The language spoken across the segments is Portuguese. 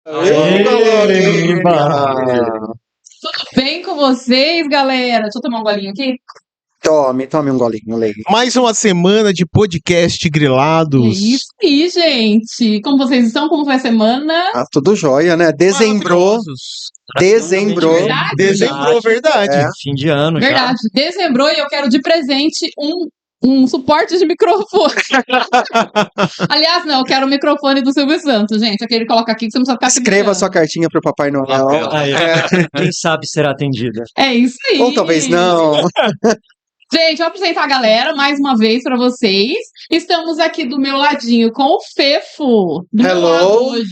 Tudo bem com vocês, galera? Deixa eu tomar um golinho aqui. Tome um golinho, Lei. Mais uma semana de podcast É grilados. isso aí, gente. Como vocês estão? Como foi a semana? Tudo jóia, né? Dezembrou. Verdade? Dezembrou, verdade. É. Fim de ano já. Verdade. Dezembrou e eu quero de presente um suporte de microfone. Aliás, não, eu quero o microfone do Silvio Santos, gente. Aquele que coloca aqui que você não precisa ficar Escreva segurando. sua cartinha pro Papai Noel. Aí, quem sabe será atendida. É isso aí. Ou talvez não. Gente, vou apresentar a galera mais uma vez pra vocês. Estamos aqui do meu ladinho com o Fefo. Do meu Hello. lado hoje.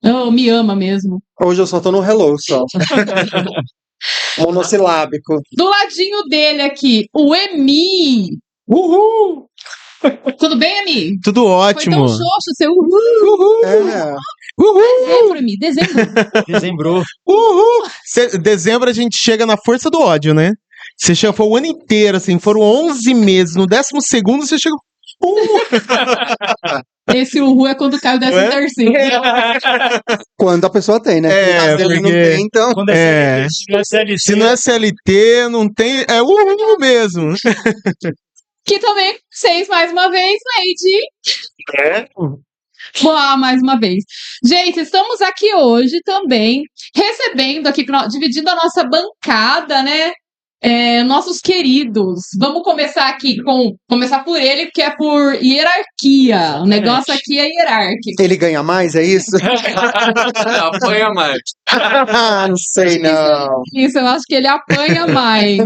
Oh, me ama mesmo. Hoje eu só tô no hello, só. Monossilábico. Do ladinho dele aqui, o Emi. Uhul! Tudo bem, Emi? Tudo Foi ótimo. tão xoxo seu uhul. É. Dezembro, Emi, dezembro. Dezembrou. Uhul! Dezembro a gente chega na força do ódio, né? Você chega, foi o ano inteiro, assim, foram 11 meses. No 12º você chegou. Esse uhul é quando cai o 13º. Quando a pessoa tem, né? É, No caso dele não porque- tem, então. Quando É. CLT, Se não é CLT, não tem. É uhul mesmo. Que também vocês mais uma vez, Lady. É. Boa, mais uma vez. Gente, estamos aqui hoje também, recebendo aqui, dividindo a nossa bancada, né? Nossos queridos. Vamos começar aqui começar por ele, porque é por hierarquia. O negócio aqui é hierárquico. Ele ganha mais, é isso? Apanha mais. Não sei, não. Isso, eu acho que ele apanha mais.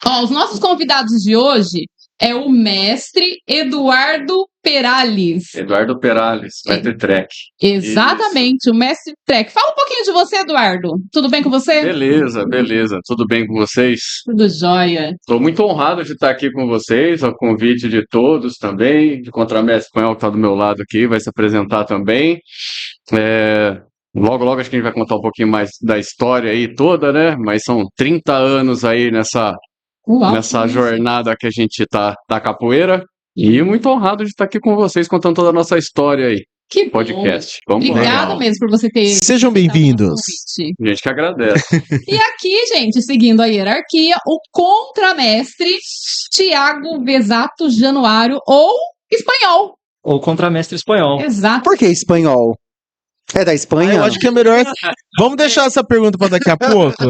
Ó, os nossos convidados de hoje é o mestre Eduardo Perales. Eduardo Perales, vai ter track. Exatamente, o mestre Trek. Fala um pouquinho de você, Eduardo. Tudo bem com você? Beleza, beleza. Tudo bem com vocês? Tudo jóia. Estou muito honrado de estar aqui com vocês, ao convite de todos também, de Contramestre Espanhol que está do meu lado aqui, vai se apresentar também. Logo, acho que a gente vai contar um pouquinho mais da história aí toda, né? Mas são 30 anos aí nessa Uau, jornada que a gente tá da capoeira. E muito honrado de estar aqui com vocês, contando toda a nossa história aí, que bom. podcast. Vamos lá. Obrigada mesmo por você ter Sejam bem-vindos. convite. A gente que agradece. E aqui, gente, seguindo a hierarquia, o contramestre Tiago Vesato Januário, ou espanhol. ou contramestre espanhol. Exato. Por que espanhol? É da Espanha? Eu acho que é melhor. Vamos deixar essa pergunta pra daqui a pouco.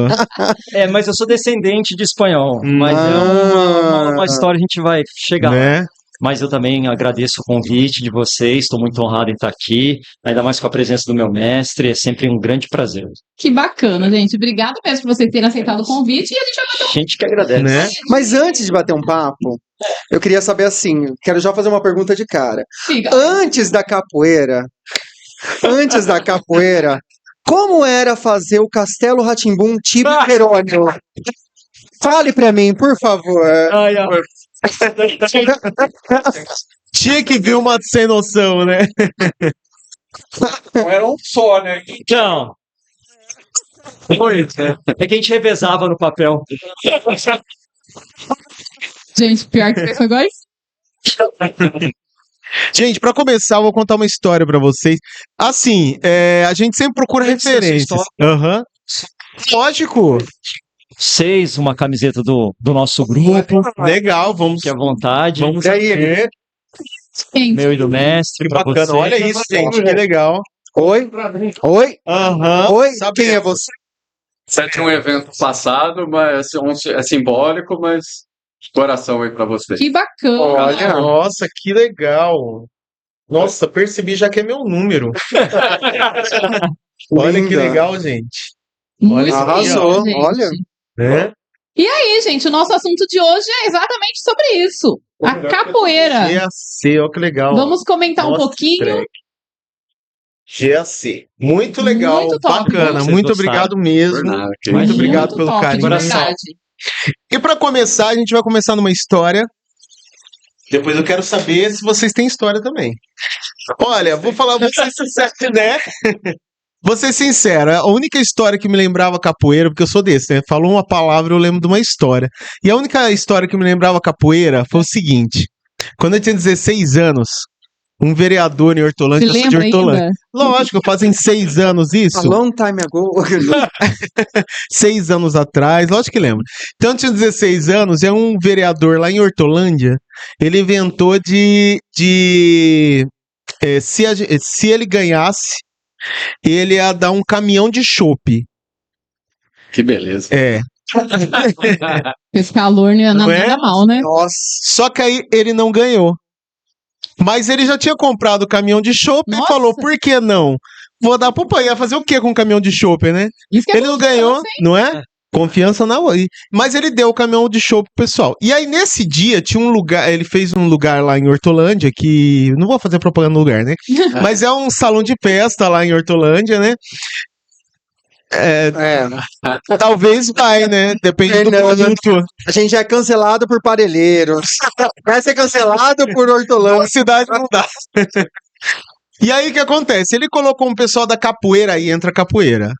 Mas eu sou descendente de espanhol. Mas é uma história, a gente vai chegar lá. Né? Mas eu também agradeço o convite de vocês, estou muito honrado em estar aqui, ainda mais com a presença do meu mestre, é sempre um grande prazer. Que bacana, gente. Obrigada mesmo por você ter aceitado o convite. E a gente vai A gente que agradece. Né? Mas antes de bater um papo, eu queria saber assim, quero já fazer uma pergunta de cara. ficar. Antes da capoeira, como era fazer o Castelo Rá-Tim-Bum tipo Perônio? Fale pra mim, por favor. Tinha que vir uma sem noção, né? Não era um só, né? Então, é que a gente revezava no papel. Gente, pior que foi igual isso. Gente, pra começar, eu vou contar uma história pra vocês. Assim, a gente sempre procura Tem que ser essa referências. história. Aham. Lógico. Vocês, uma camiseta do nosso grupo, Legal, vamos. que à vontade. Vamos E aí? ver. Gente, Meu e do mestre, Que pra bacana. vocês. Olha isso, gente. Que legal. Oi? Oi? Aham. Oi? Sabe Quem é você? Você tinha um evento passado, mas é simbólico, mas coração aí pra vocês. que bacana. Olha. Nossa, que legal. Nossa, percebi já que é meu número. Olha que Linda. legal, gente. Muito Olha, arrasou, bonito, gente. olha. Né? E aí, gente, o nosso assunto de hoje é exatamente sobre isso. A capoeira. GAC, olha que legal. Vamos comentar um Nossa, pouquinho. track. GAC. Muito legal, Muito top. bacana. Vocês Muito gostaram? obrigado mesmo. Por nada, que Muito isso. obrigado pelo top, carinho. de verdade. E pra começar, a gente vai começar numa história. Depois eu quero saber se vocês têm história também. Olha, vou falar, vou ser sincero, né? Vou ser sincero, a única história que me lembrava capoeira, porque eu sou desse, né? Falou uma palavra, eu lembro de uma história. E a única história que me lembrava capoeira foi o seguinte: quando eu tinha 16 anos, Um vereador em Hortolândia, Se eu sou de lembra Hortolândia. ainda? Lógico, fazem 6 anos A isso. long time ago. 6 anos atrás, lógico que lembro. Então, eu tinha 16 anos, é um vereador lá em Hortolândia, ele inventou se ele ganhasse, ele ia dar um caminhão de chopp. Que beleza. É. Esse calor não é Não é? nada mal, né? Nossa. Só que aí ele não ganhou. Mas ele já tinha comprado o caminhão de chopp e Nossa. falou, por que não? Vou dar pro pai. Ia fazer o quê com o caminhão de chopp, né? Isso que é Ele não confiança, ganhou, hein? não é? Confiança na outra. Mas ele deu o caminhão de show pro pessoal. E aí, nesse dia, tinha um lugar. Ele fez um lugar lá em Hortolândia, que. Não vou fazer propaganda no lugar, né? Mas é um salão de festa lá em Hortolândia, né? Talvez vai, né? Depende do produto. A gente já é cancelado por Parelheiros. Vai ser cancelado por Hortolândia. A cidade não dá. E aí, o que acontece? Ele colocou um pessoal da capoeira, aí entra a capoeira.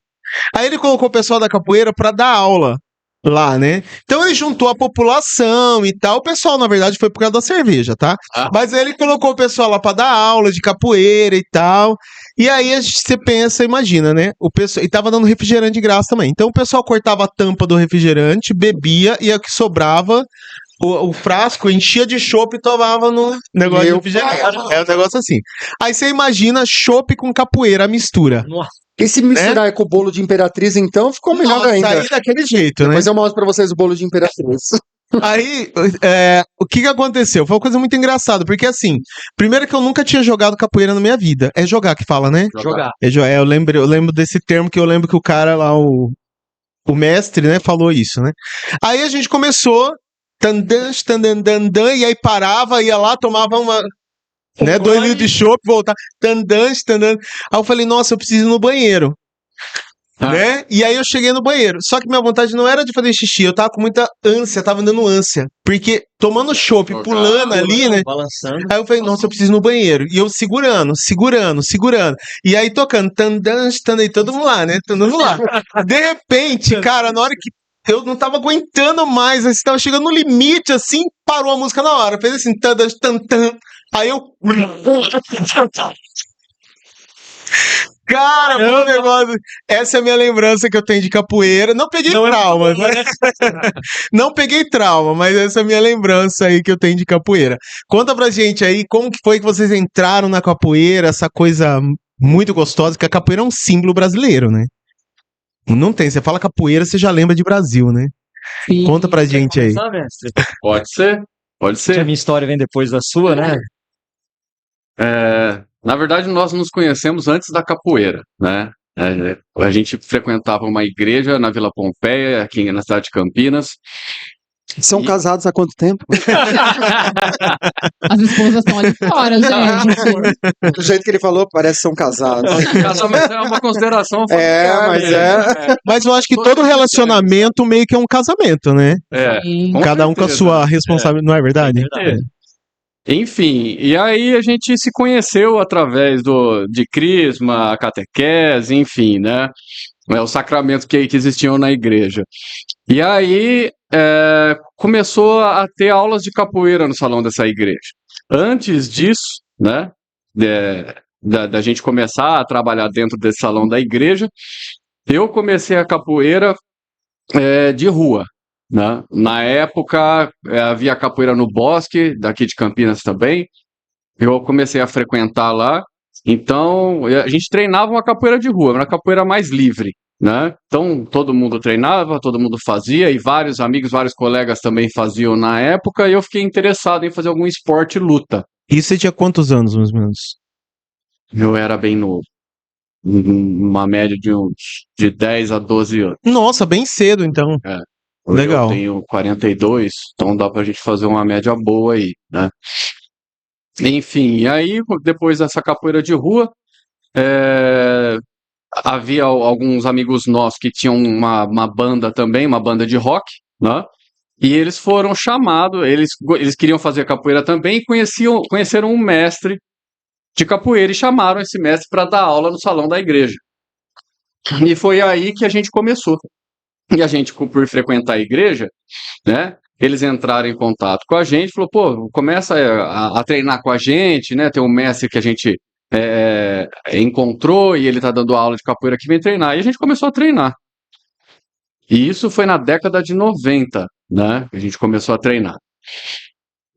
Aí ele colocou o pessoal da capoeira pra dar aula lá, né? Então ele juntou a população e tal. O pessoal, na verdade, foi por causa da cerveja, tá? Mas aí ele colocou o pessoal lá pra dar aula de capoeira e tal. E aí você pensa, imagina, né? E tava dando refrigerante de graça também. Então o pessoal cortava a tampa do refrigerante, bebia, e o que sobrava, o frasco enchia de chopp e tomava no negócio de refrigerante. É um negócio assim. Aí você imagina chopp com capoeira, a mistura. E se misturar com o bolo de Imperatriz, então, ficou melhor Nossa, ainda. aí daquele jeito, né? Depois eu mostro pra vocês o bolo de Imperatriz. Aí, o que aconteceu? Foi uma coisa muito engraçada, porque assim, primeiro que eu nunca tinha jogado capoeira na minha vida. É jogar que fala, né? Jogar. Eu lembro desse termo, que eu lembro que o cara lá, o mestre, né, falou isso, né? Aí a gente começou, e aí parava, ia lá, tomava uma... Né, 2 litros de chopp, voltar, tandan. Aí eu falei, nossa, eu preciso ir no banheiro. Né? E aí eu cheguei no banheiro. Só que minha vontade não era de fazer xixi, eu tava com muita ânsia, tava dando ânsia. Porque tomando chopp, pulando ali, né? Balançando. Aí eu falei, nossa, eu preciso ir no banheiro. E eu segurando. E aí tocando, tandan, e todo mundo lá, né? Todo mundo lá. De repente, cara, na hora que eu não tava aguentando mais, assim, tava chegando no limite, assim, parou a música na hora. Fez assim, tandan. Aí eu. Cara, foi um negócio. Essa é a minha lembrança que eu tenho de capoeira. Não peguei trauma, né? Não peguei trauma, mas essa é a minha lembrança aí que eu tenho de capoeira. Conta pra gente aí como que foi que vocês entraram na capoeira, essa coisa muito gostosa, que a capoeira é um símbolo brasileiro, né? Não tem, você fala capoeira, você já lembra de Brasil, né? Sim. Conta pra gente aí. Começar, mestre? Pode ser, pode Que a ser. minha história vem depois da sua, né? Na verdade, nós nos conhecemos antes da capoeira, né? A gente frequentava uma igreja na Vila Pompeia, aqui na cidade de Campinas. São casados há quanto tempo? As esposas estão ali fora, gente. Do jeito que ele falou, parece que são casados. Casamento é uma consideração É, familiar mas mesmo. Mas eu acho que todo relacionamento meio que é um casamento, né? Sim. Com Cada um com a certeza. sua responsabilidade, não é verdade? Enfim, e aí a gente se conheceu através de crisma, catequese, enfim, né? Os sacramentos que existiam na igreja. E aí começou a ter aulas de capoeira no salão dessa igreja. Antes disso, né, da gente começar a trabalhar dentro desse salão da igreja, eu comecei a capoeira de rua. Né? Na época, havia capoeira no Bosque, daqui de Campinas também. Eu comecei a frequentar lá. Então, a gente treinava uma capoeira de rua, uma capoeira mais livre. Né? Então, todo mundo treinava, todo mundo fazia, e vários amigos, vários colegas também faziam na época, e eu fiquei interessado em fazer algum esporte luta. E você tinha quantos anos, mais ou menos? Eu era bem novo. Uma média de 10 a 12 anos. Nossa, bem cedo, então. Hoje Legal. eu tenho 42, então dá pra gente fazer uma média boa aí, né? Enfim, e aí, depois dessa capoeira de rua, havia alguns amigos nossos que tinham uma banda também, uma banda de rock, né? E eles foram chamados, eles queriam fazer capoeira também e conheceram um mestre de capoeira e chamaram esse mestre para dar aula no salão da igreja. E foi aí que a gente começou. E a gente, por frequentar a igreja, né, eles entraram em contato com a gente, falou, pô, começa a treinar com a gente, né? Tem um mestre que a gente encontrou e ele tá dando aula de capoeira aqui, vem treinar. E a gente começou a treinar. E isso foi na década de 90, né? Que a gente começou a treinar.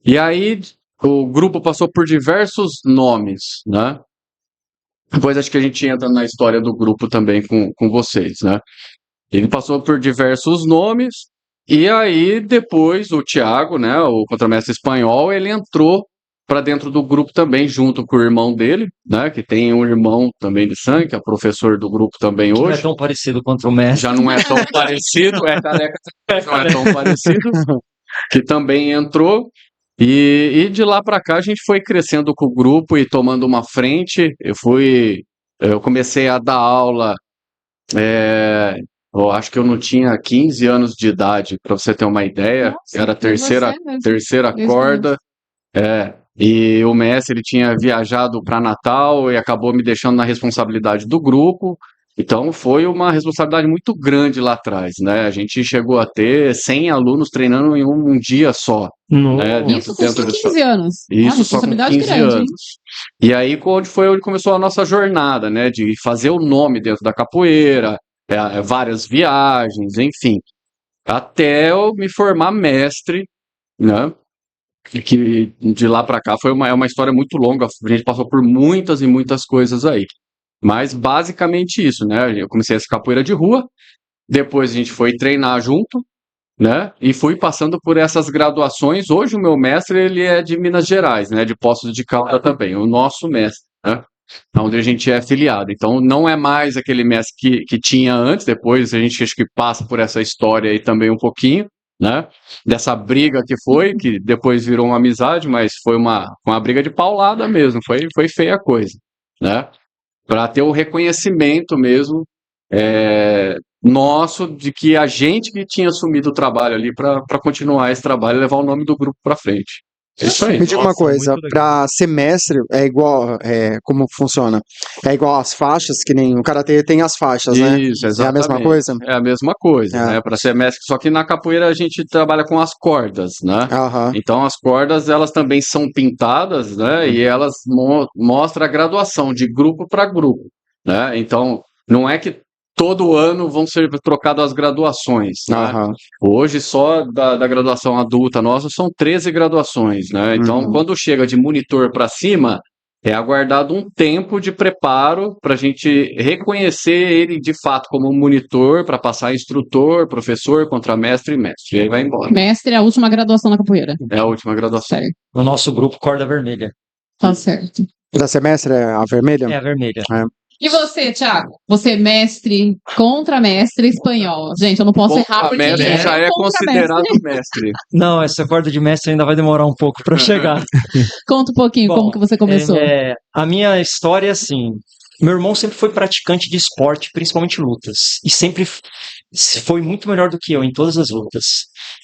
E aí o grupo passou por diversos nomes, né? Depois acho que a gente entra na história do grupo também com vocês, né? Ele passou por diversos nomes, e aí depois o Thiago, né, o contramestre espanhol, ele entrou para dentro do grupo também, junto com o irmão dele, né, que tem um irmão também de sangue, que é professor do grupo também Que não é hoje. tão parecido quanto o mestre. Já não é tão parecido, é careca, não é tão parecido, que também entrou. E de lá para cá a gente foi crescendo com o grupo e tomando uma frente. Eu comecei a dar aula, eu acho que eu não tinha 15 anos de idade, para você ter uma ideia. Nossa, Era a foi você mesmo. terceira Isso corda. E o mestre ele tinha viajado para Natal e acabou me deixando na responsabilidade do grupo. Então foi uma responsabilidade muito grande lá atrás, né? A gente chegou a ter 100 alunos treinando em um dia só. Né? Isso com só 15 anos. Isso só com responsabilidade 15 grande, hein? anos. E aí foi onde começou a nossa jornada, né? De fazer o nome dentro da capoeira, várias viagens, enfim. Até eu me formar mestre, né? Que de lá para cá é uma história muito longa. A gente passou por muitas e muitas coisas aí. Mas basicamente isso, né? Eu comecei essa capoeira de rua, depois a gente foi treinar junto, né? E fui passando por essas graduações. Hoje o meu mestre ele é de Minas Gerais, né? De Poços de Caldas também, o nosso mestre, né? Onde a gente é afiliado. Então não é mais aquele mestre que tinha antes. Depois a gente acho que passa por essa história aí também um pouquinho, né? Dessa briga que depois virou uma amizade, mas foi uma briga de paulada mesmo. Foi feia a coisa, né? Para ter o reconhecimento mesmo nosso de que a gente que tinha assumido o trabalho ali para continuar esse trabalho e levar o nome do grupo para frente. É isso aí. Me diga uma Nossa, coisa, muito legal. pra semestre é igual, como funciona? É igual as faixas, que nem o karatê tem as faixas, né? Isso, É a exatamente. mesma coisa? É a mesma coisa, É. né? Para semestre, só que na capoeira a gente trabalha com as cordas, né? Aham. Então as cordas elas também são pintadas, né? E elas mostram a graduação de grupo para grupo, né? Então não é que todo ano vão ser trocadas as graduações, né? Aham. Hoje só da graduação adulta nossa são 13 graduações, né? Então Uhum. quando chega de monitor para cima é aguardado um tempo de preparo para a gente reconhecer ele de fato como monitor, para passar a instrutor, professor, contramestre e mestre. E aí vai embora. Mestre é a última graduação na capoeira. É a última graduação. Certo, No nosso grupo, corda vermelha. tá certo. Da semestre é a vermelha? É a vermelha. E você, Thiago? Você é mestre, contramestre espanhol. Gente, eu não posso errar porque Mestre ele já é contramestre. considerado mestre. Não, essa corda de mestre ainda vai demorar um pouco para chegar. Conta um pouquinho Bom, como que você começou. A minha história é assim: meu irmão sempre foi praticante de esporte, principalmente lutas, e sempre foi muito melhor do que eu em todas as lutas.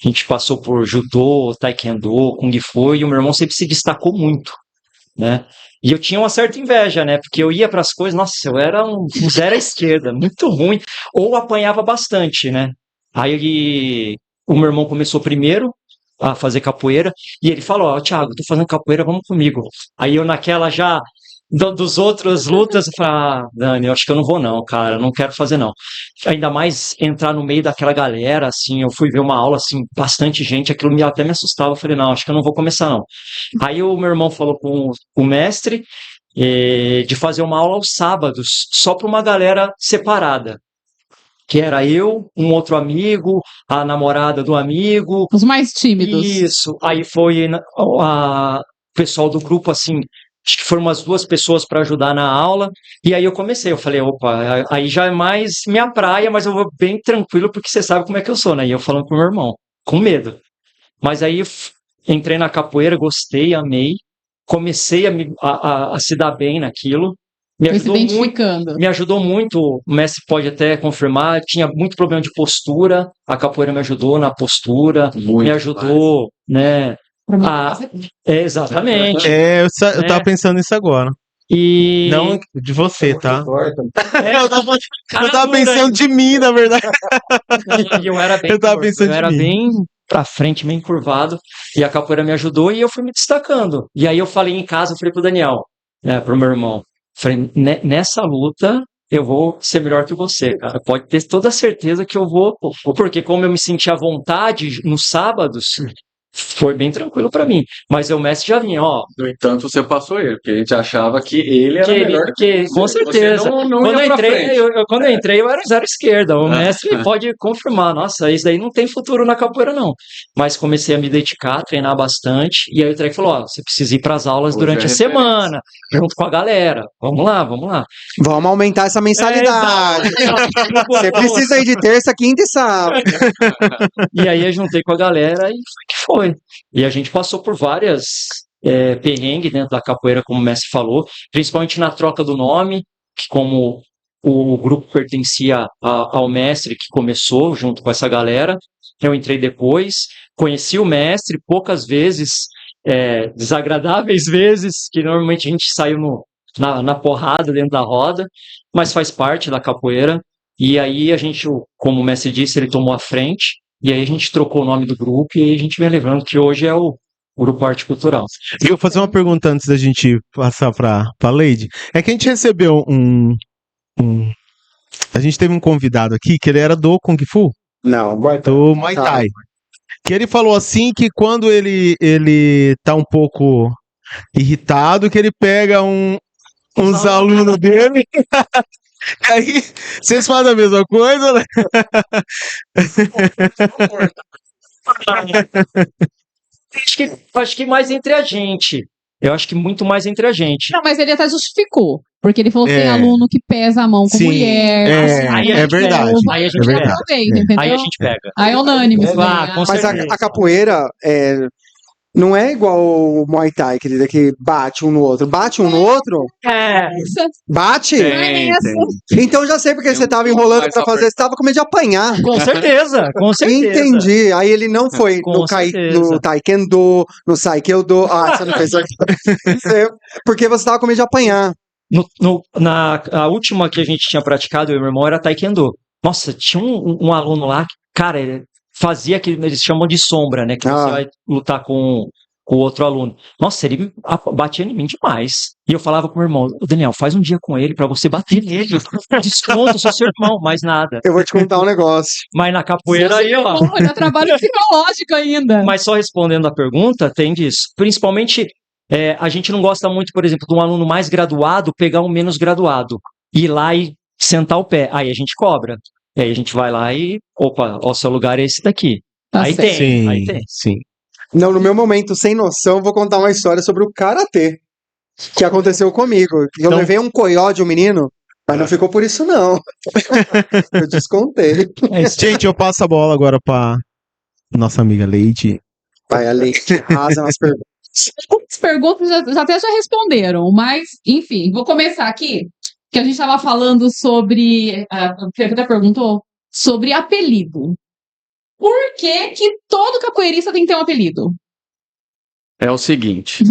A gente passou por judô, taekwondo, kung fu, e o meu irmão sempre se destacou muito, né? E eu tinha uma certa inveja, né? Porque eu ia para as coisas, nossa, eu era um zero à esquerda, muito ruim, ou apanhava bastante, né? Aí o meu irmão começou primeiro a fazer capoeira, e ele falou, ó, Thiago, tô fazendo capoeira, vamos comigo. Aí eu naquela já, dos outros lutas, eu falei, ah, Dani, eu acho que eu não vou não, cara, eu não quero fazer não. Ainda mais entrar no meio daquela galera, assim, eu fui ver uma aula, assim, bastante gente, aquilo até me assustava, eu falei, não, acho que eu não vou começar não. Aí o meu irmão falou com o mestre de fazer uma aula aos sábados, só para uma galera separada. Que era eu, um outro amigo, a namorada do amigo. Os mais tímidos. Isso. Aí foi o pessoal do grupo, assim, acho que foram umas 2 pessoas para ajudar na aula. E aí eu comecei, eu falei, opa, aí já é mais minha praia, mas eu vou bem tranquilo, porque você sabe como é que eu sou, né? E eu falando pro meu irmão, com medo. Mas aí entrei na capoeira, gostei, amei. Comecei a se dar bem naquilo. Foi se identificando. Me ajudou muito, o mestre pode até confirmar, tinha muito problema de postura, a capoeira me ajudou na postura, Muito me ajudou, né? Exatamente. Eu tava pensando nisso agora. E Não de você, tá? É, Eu tava pensando de mim, na verdade. e eu era bem, Eu tava pensando eu de era mim. bem pra frente, meio encurvado, e a capoeira me ajudou e eu fui me destacando. E aí eu falei em casa, eu falei pro Daniel, pro meu irmão, falei, nessa luta eu vou ser melhor que você, cara. Pode ter toda a certeza que eu vou, porque como eu me senti à vontade nos sábados, foi bem tranquilo pra mim. Mas o mestre já vinha, ó. No entanto, você passou ele, porque a gente achava que ele era melhor que você. Com certeza. Você não Quando ia eu pra entrei, frente. quando eu entrei, eu era zero esquerda. O mestre pode confirmar. Nossa, isso daí não tem futuro na capoeira, não. Mas comecei a me dedicar, treinar bastante. E aí o treino falou: ó, você precisa ir pras aulas Hoje durante é a semana, junto com a galera. Vamos lá, vamos lá. Vamos aumentar essa mensalidade. Você precisa ir de terça, quinta e sábado. E aí eu juntei com a galera e foi que foi. E a gente passou por várias perrengues dentro da capoeira, como o mestre falou, principalmente na troca do nome, que como o grupo pertencia ao mestre que começou junto com essa galera, eu entrei depois, conheci o mestre poucas vezes, desagradáveis vezes, que normalmente a gente saiu na porrada dentro da roda, mas faz parte da capoeira. E aí a gente, como o mestre disse, ele tomou a frente, e aí a gente trocou o nome do grupo, e aí a gente vem lembrando que hoje é o Grupo Arte Cultural. E eu vou fazer uma pergunta antes da gente passar pra Lady. É que a gente recebeu a gente teve um convidado aqui que ele era do Kung Fu, Não, do Muay Thai. Que ele falou assim que quando ele tá um pouco irritado, que ele pega uns alunos dele. Aí, vocês fazem a mesma coisa, né? Acho que mais entre a gente. Eu acho que muito mais entre a gente. Não, mas ele até justificou. Porque ele falou que tem É. aluno que pesa a mão com Sim, mulher. Aí a é gente verdade. pega, aí a gente É verdade. pega. Aproveita, entendeu? Aí a gente pega. Aí é unânime isso Ah, daí. com Mas certeza. a capoeira não é igual o Muay Thai, querida, que bate um no outro. Bate um no outro? Bate? Tem. Então já sei porque Tem você um tava pouco enrolando mais pra fazer, você tava com medo de apanhar. Com certeza, com certeza. Entendi. Aí ele não foi Com certeza. no Taekwondo, no Saikyodo. Ah, você não fez aqui. Porque você tava com medo de apanhar. A última que a gente tinha praticado, eu e meu irmão, era Taekwondo. Nossa, tinha um aluno lá, cara, ele fazia aquilo, eles chamam de sombra, né? Que você vai lutar com o outro aluno. Nossa, ele batia em mim demais. E eu falava com o meu irmão: Daniel, faz um dia com ele pra você bater nele. Desconto, sou seu irmão, mais nada. Eu vou te contar um negócio. Mas na capoeira aí, ó. Pô, dá trabalho psicológico ainda. Mas só respondendo a pergunta, tem disso. Principalmente, a gente não gosta muito, por exemplo, de um aluno mais graduado pegar um menos graduado. Ir lá e sentar o pé. Aí a gente cobra. E aí a gente vai lá e, opa, o seu lugar é esse daqui. Tá Aí certo. tem, aí tem. Sim. Não, no meu momento, sem noção, eu vou contar uma história sobre o karatê. Que aconteceu comigo. Eu Então- levei um coió de um menino, mas não ficou por isso, não. Eu descontei. É isso. Gente, eu passo a bola agora pra nossa amiga Lady. Vai ali, arrasa nas perguntas. As perguntas já responderam, mas, enfim, vou começar aqui, que a gente estava falando sobre. A Fernanda perguntou sobre apelido. Por que todo capoeirista tem que ter um apelido? É o seguinte.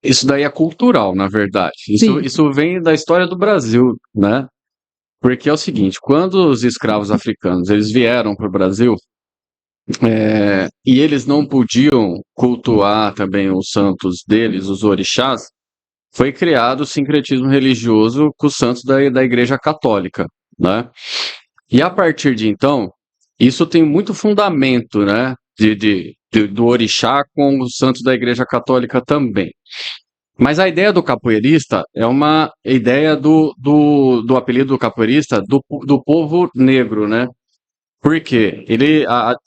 Isso daí é cultural, na verdade. Sim. Isso vem da história do Brasil, né? Porque é o seguinte, quando os escravos africanos eles vieram para o Brasil, e eles não podiam cultuar também os santos deles, os orixás, foi criado o sincretismo religioso com os santos da Igreja Católica, né? E a partir de então, isso tem muito fundamento, né? Do orixá com os santos da Igreja Católica também. Mas a ideia do capoeirista é uma ideia do apelido do capoeirista do povo negro, né? Porque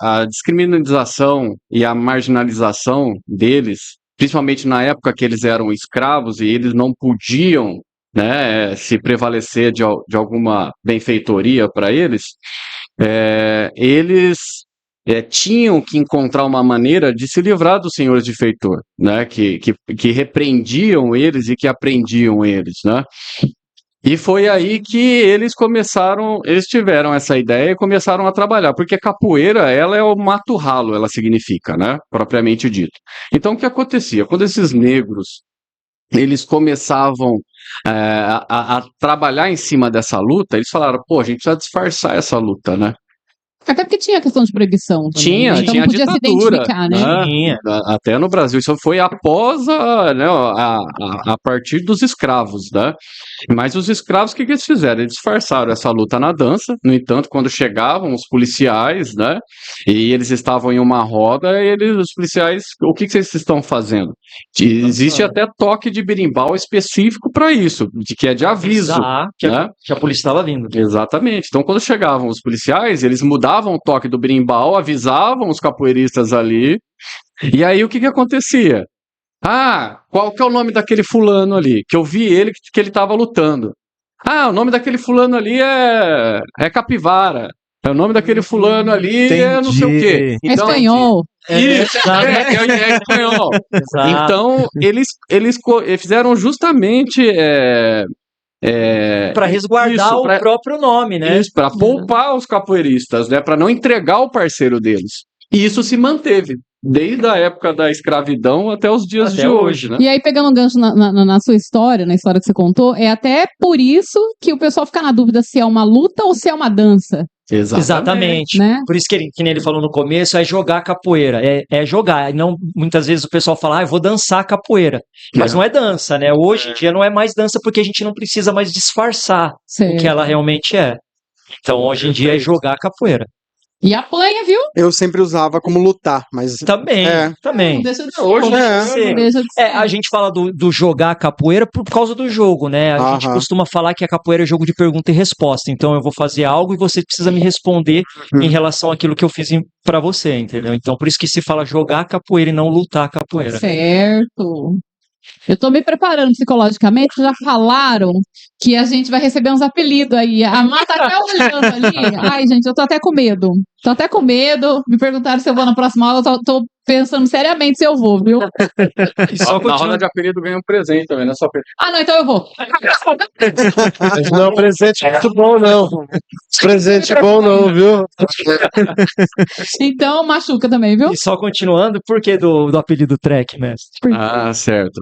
a descriminalização e a marginalização deles, principalmente na época que eles eram escravos e eles não podiam, né, se prevalecer de alguma benfeitoria para eles, eles tinham que encontrar uma maneira de se livrar dos senhores de feitor, né, que repreendiam eles e que apreendiam eles, né? E foi aí que eles tiveram essa ideia e começaram a trabalhar, porque capoeira, ela é o mato ralo, ela significa, né, propriamente dito. Então, o que acontecia? Quando esses negros, eles começavam a trabalhar em cima dessa luta, eles falaram, pô, a gente precisa disfarçar essa luta, né? Até porque tinha questão de proibição também, Tinha, né? Então tinha não podia se ditadura, identificar, né? né? Tinha. Até no Brasil, isso foi após a partir dos escravos, né? Mas os escravos, o que eles fizeram? Eles disfarçaram essa luta na dança. No entanto, quando chegavam os policiais, né? E eles estavam em uma roda, os policiais, o que vocês estão fazendo? Existe até toque de berimbau específico para isso, que é de aviso, né? Que a polícia estava vindo. Exatamente. Então, quando chegavam os policiais, eles mudavam o toque do berimbau, avisavam os capoeiristas ali. E aí, o que acontecia? Ah, qual que é o nome daquele fulano ali? Que eu vi que ele estava lutando. Ah, o nome daquele fulano ali é Capivara. O nome daquele fulano ali é não sei o quê. É espanhol. Isso, é espanhol. Exato. Então, eles fizeram justamente... Para resguardar isso, o próprio nome, né? Isso, para poupar os capoeiristas, né? Para não entregar o parceiro deles. E isso se manteve desde a época da escravidão até os dias Até de hoje, né? E aí, pegando um gancho na sua história, na história que você contou, é até por isso que o pessoal fica na dúvida se é uma luta ou se é uma dança, Exatamente. né? Por isso que nem ele falou no começo, é jogar capoeira. É jogar. E não, muitas vezes o pessoal fala, eu vou dançar capoeira. Mas não é dança, né? Hoje em dia não é mais dança porque a gente não precisa mais disfarçar o que ela realmente é. Então hoje em dia é jogar capoeira. E apanha, viu? Eu sempre usava como lutar, mas Também. Não deixa de ser. Hoje Não é. deixa de ser. A gente fala do jogar capoeira por causa do jogo, né? A gente costuma falar que a capoeira é jogo de pergunta e resposta. Então eu vou fazer algo e você precisa me responder em relação àquilo que eu fiz pra você, entendeu? Então por isso que se fala jogar capoeira e não lutar capoeira. Certo. Eu tô me preparando psicologicamente, já falaram que a gente vai receber uns apelidos aí. A Má tá até olhando ali. Ai, gente, eu tô até com medo. Tô até com medo. Me perguntaram se eu vou na próxima aula. Eu tô pensando seriamente se eu vou, viu? E só Na roda de apelido ganha um presente também, né? Só Ah, não, então eu vou. Mas não é um presente muito bom, não. Presente bom, não, viu? Então machuca também, viu? E só continuando, por que do apelido Trek, mestre? Ah, certo.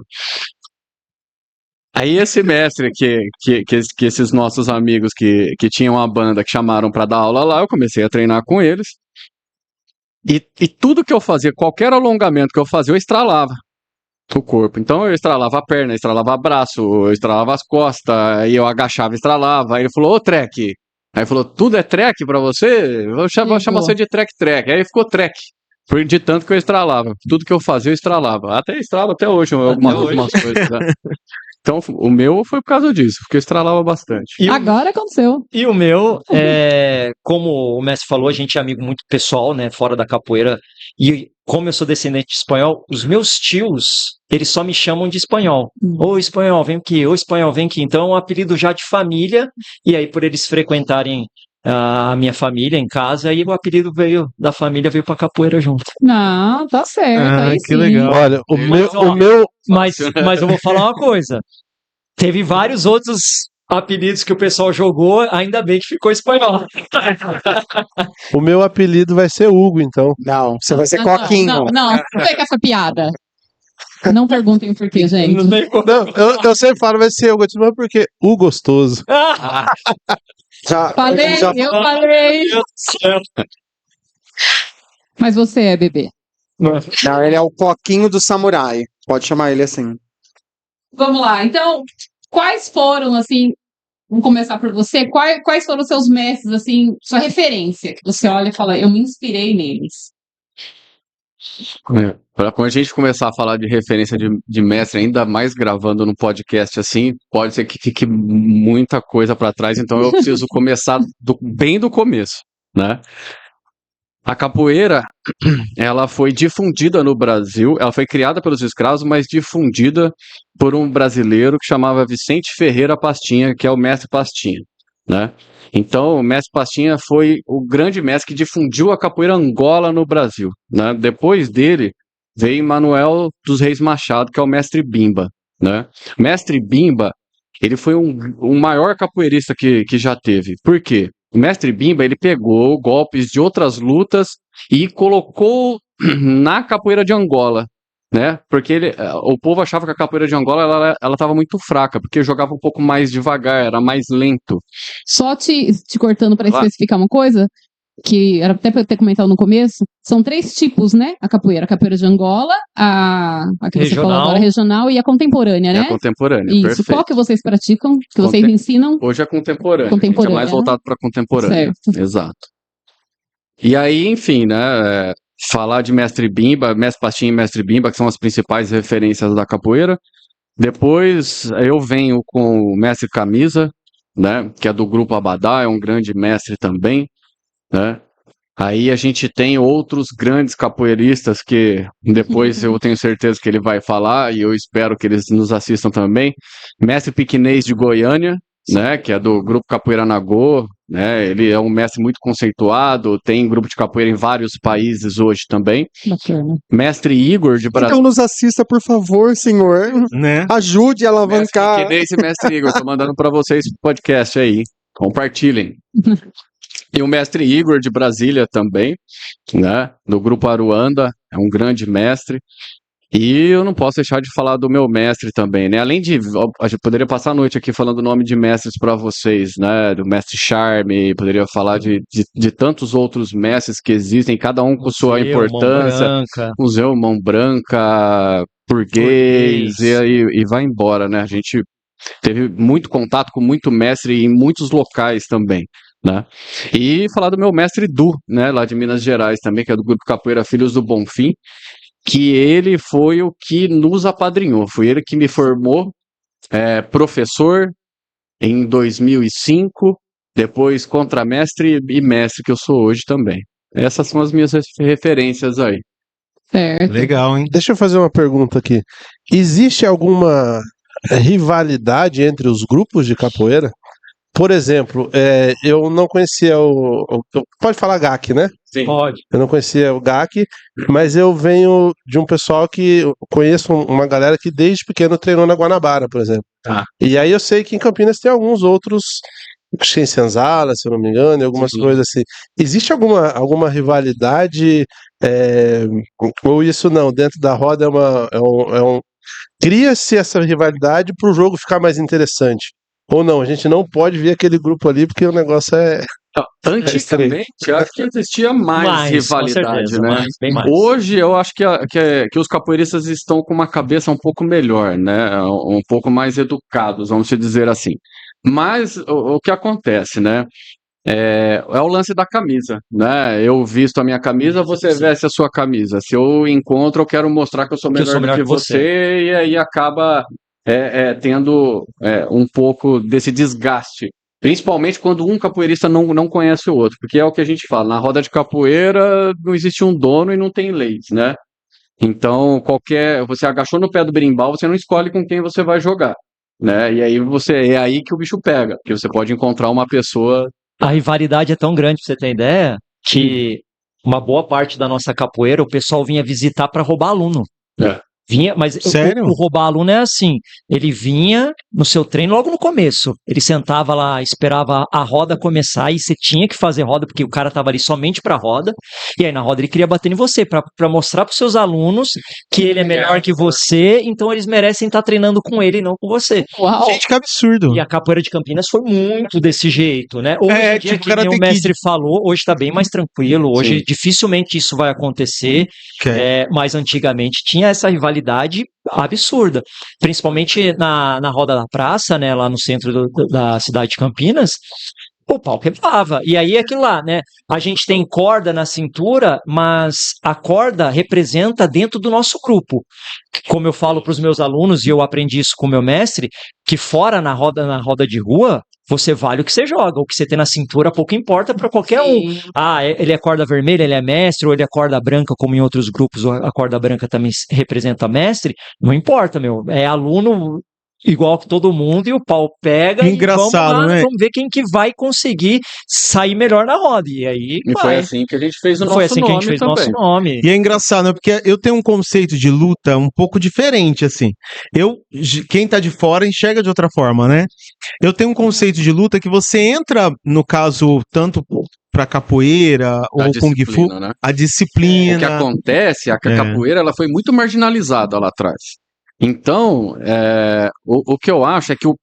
Aí esse mestre que esses nossos amigos que tinham uma banda que chamaram para dar aula lá, eu comecei a treinar com eles. E tudo que eu fazia, qualquer alongamento que eu fazia, eu estralava o corpo. Então eu estralava a perna, eu estralava o braço, eu estralava as costas, aí eu agachava e estralava. Aí ele falou, ô Trek. Aí ele falou, tudo é Trek pra você? Eu vou chamar você de Trek. Aí ficou Trek. De tanto que eu estralava. Tudo que eu fazia, eu estralava. Até estralo até hoje algumas coisas. Né? Então, o meu foi por causa disso, porque eu estralava bastante. Agora aconteceu. E o meu, como o mestre falou, a gente é amigo muito pessoal, né, fora da capoeira. E como eu sou descendente de espanhol, os meus tios, eles só me chamam de espanhol. Ô espanhol, vem aqui. Ô espanhol, vem aqui. Então é um apelido já de família. E aí, por eles frequentarem a minha família em casa, aí o apelido da família veio pra capoeira junto. Não, tá certo. Aí que sim. legal. Olha, Mas eu vou falar uma coisa. Teve vários outros apelidos que o pessoal jogou, ainda bem que ficou espanhol. o meu apelido vai ser Hugo, então. não, você vai ser Não, Coquinho. não sei com essa piada. Não perguntem por quê, gente. Não tem como. Não, eu sempre falo, vai ser Hugo, mas porque o gostoso. Falei, eu falei. Mas você é bebê. Não, ele é o Coquinho do Samurai. Pode chamar ele assim. Vamos lá. Então, quais foram, assim, vamos começar por você, quais foram os seus mestres, assim, sua referência? Que você olha e fala, eu me inspirei neles. Para quando a gente começar a falar de referência de mestre, ainda mais gravando no podcast assim, pode ser que fique muita coisa para trás, então eu preciso começar bem do começo, né? A capoeira, ela foi difundida no Brasil, ela foi criada pelos escravos, mas difundida por um brasileiro que chamava Vicente Ferreira Pastinha, que é o mestre Pastinha, né? Então, o mestre Pastinha foi o grande mestre que difundiu a capoeira Angola no Brasil, né? Depois dele, veio Manuel dos Reis Machado, que é o mestre Bimba, né? O mestre Bimba, ele foi o maior capoeirista que já teve. Por quê? O mestre Bimba, ele pegou golpes de outras lutas e colocou na capoeira de Angola, né? Porque o povo achava que a capoeira de Angola ela estava muito fraca, porque jogava um pouco mais devagar, era mais lento. Só te cortando para Claro. especificar uma coisa, que era até para eu ter comentado no começo, são 3 tipos, né? A capoeira de Angola, a que você falou agora, regional, e a contemporânea, É né? a contemporânea, Isso. perfeito. Qual que vocês praticam? Que vocês ensinam? Hoje é contemporânea. Contemporânea, A gente é mais voltado para contemporânea. Certo. Exato. E aí, enfim, né? Falar de Mestre Bimba, Mestre Pastinha e Mestre Bimba, que são as principais referências da capoeira. Depois eu venho com o Mestre Camisa, né? Que é do Grupo Abadá, é um grande mestre também, né? Aí a gente tem outros grandes capoeiristas que depois eu tenho certeza que ele vai falar e eu espero que eles nos assistam também. Mestre Piquinês de Goiânia, né, que é do Grupo Capoeira Nagô, né? Ele é um mestre muito conceituado, tem grupo de capoeira em vários países hoje também. Bacana. Mestre Igor de Brasília. Então nos assista, por favor, senhor. Né? Ajude a alavancar. Mestre Piquinês e Mestre Igor, tô mandando para vocês o podcast aí. Compartilhem. E o Mestre Igor de Brasília também, né? Do Grupo Aruanda, é um grande mestre. E eu não posso deixar de falar do meu mestre também, né? Além de, a gente poderia passar a noite aqui falando o nome de mestres para vocês, né? Do Mestre Charme, poderia falar de tantos outros mestres que existem, cada um com sua importância. Museu Mão Branca, Burguês, e vai embora, né? A gente teve muito contato com muito mestre em muitos locais também, né? E falar do meu mestre Du, né? Lá de Minas Gerais também, que é do Grupo Capoeira Filhos do Bonfim, que ele foi o que nos apadrinhou, foi ele que me formou professor em 2005, depois contramestre e mestre que eu sou hoje também. Essas são as minhas referências aí. Certo. Legal, hein? Deixa eu fazer uma pergunta aqui. Existe alguma rivalidade entre os grupos de capoeira? Por exemplo, eu não conhecia pode falar GAC, né? Sim. Pode. Eu não conhecia o GAC, mas eu venho de um pessoal que eu conheço uma galera que desde pequeno treinou na Guanabara, por exemplo. Tá. E aí eu sei que em Campinas tem alguns outros, acho que em Senzala, se eu não me engano, e algumas coisas assim. Existe alguma rivalidade, ou isso não, dentro da roda cria-se essa rivalidade para o jogo ficar mais interessante? Ou não, a gente não pode ver aquele grupo ali porque o negócio é... Antigamente, eu acho que existia mais rivalidade, certeza, né? bem mais. Hoje, eu acho que os capoeiristas estão com uma cabeça um pouco melhor, né? Um pouco mais educados, vamos dizer assim. Mas o que acontece, né? É o lance da camisa, né? Eu visto a minha camisa, você veste a sua camisa. Se eu encontro, eu quero mostrar que eu sou melhor do que você, e aí acaba tendo um pouco desse desgaste. Principalmente quando um capoeirista não conhece o outro, porque é o que a gente fala, na roda de capoeira não existe um dono e não tem leis, né? Então, você agachou no pé do berimbau, você não escolhe com quem você vai jogar, né? E aí é aí que o bicho pega, porque você pode encontrar uma pessoa... A rivalidade é tão grande, pra você ter ideia, que uma boa parte da nossa capoeira, o pessoal vinha visitar para roubar aluno. Vinha, mas Sério? o roubar aluno é assim, ele vinha no seu treino logo no começo, ele sentava lá, esperava a roda começar e você tinha que fazer roda porque o cara tava ali somente pra roda, e aí na roda ele queria bater em você, pra mostrar pros seus alunos que ele é melhor que você, então eles merecem estar treinando com ele e não com você. Uau! Gente, que absurdo. E a capoeira de Campinas foi muito desse jeito, né? Hoje em dia, tipo que nem o mestre falou, hoje tá bem mais tranquilo, hoje dificilmente isso vai acontecer, mas antigamente tinha essa rivalidade absurda, principalmente na roda da praça, né, lá no centro da cidade de Campinas, o pau quebrava, e aí é aquilo lá, né, a gente tem corda na cintura, mas a corda representa dentro do nosso grupo, como eu falo para os meus alunos, e eu aprendi isso com o meu mestre, que fora na roda de rua, você vale o que você joga, o que você tem na cintura pouco importa para qualquer um. Ele é corda vermelha, ele é mestre, ou ele é corda branca, como em outros grupos a corda branca também representa mestre, não importa, meu, é aluno igual que todo mundo e o pau pega. Engraçado, vamos ver quem que vai conseguir sair melhor na roda, e aí foi assim que a gente fez o nosso foi assim que a gente fez o nosso nome. E é engraçado, né? Porque eu tenho um conceito de luta um pouco diferente, assim. Quem tá de fora enxerga de outra forma, né? Eu tenho um conceito de luta que você entra, no caso, tanto pra capoeira ou Kung Fu, né? a disciplina. O que acontece é que a capoeira ela foi muito marginalizada lá atrás. Então, o que eu acho é que o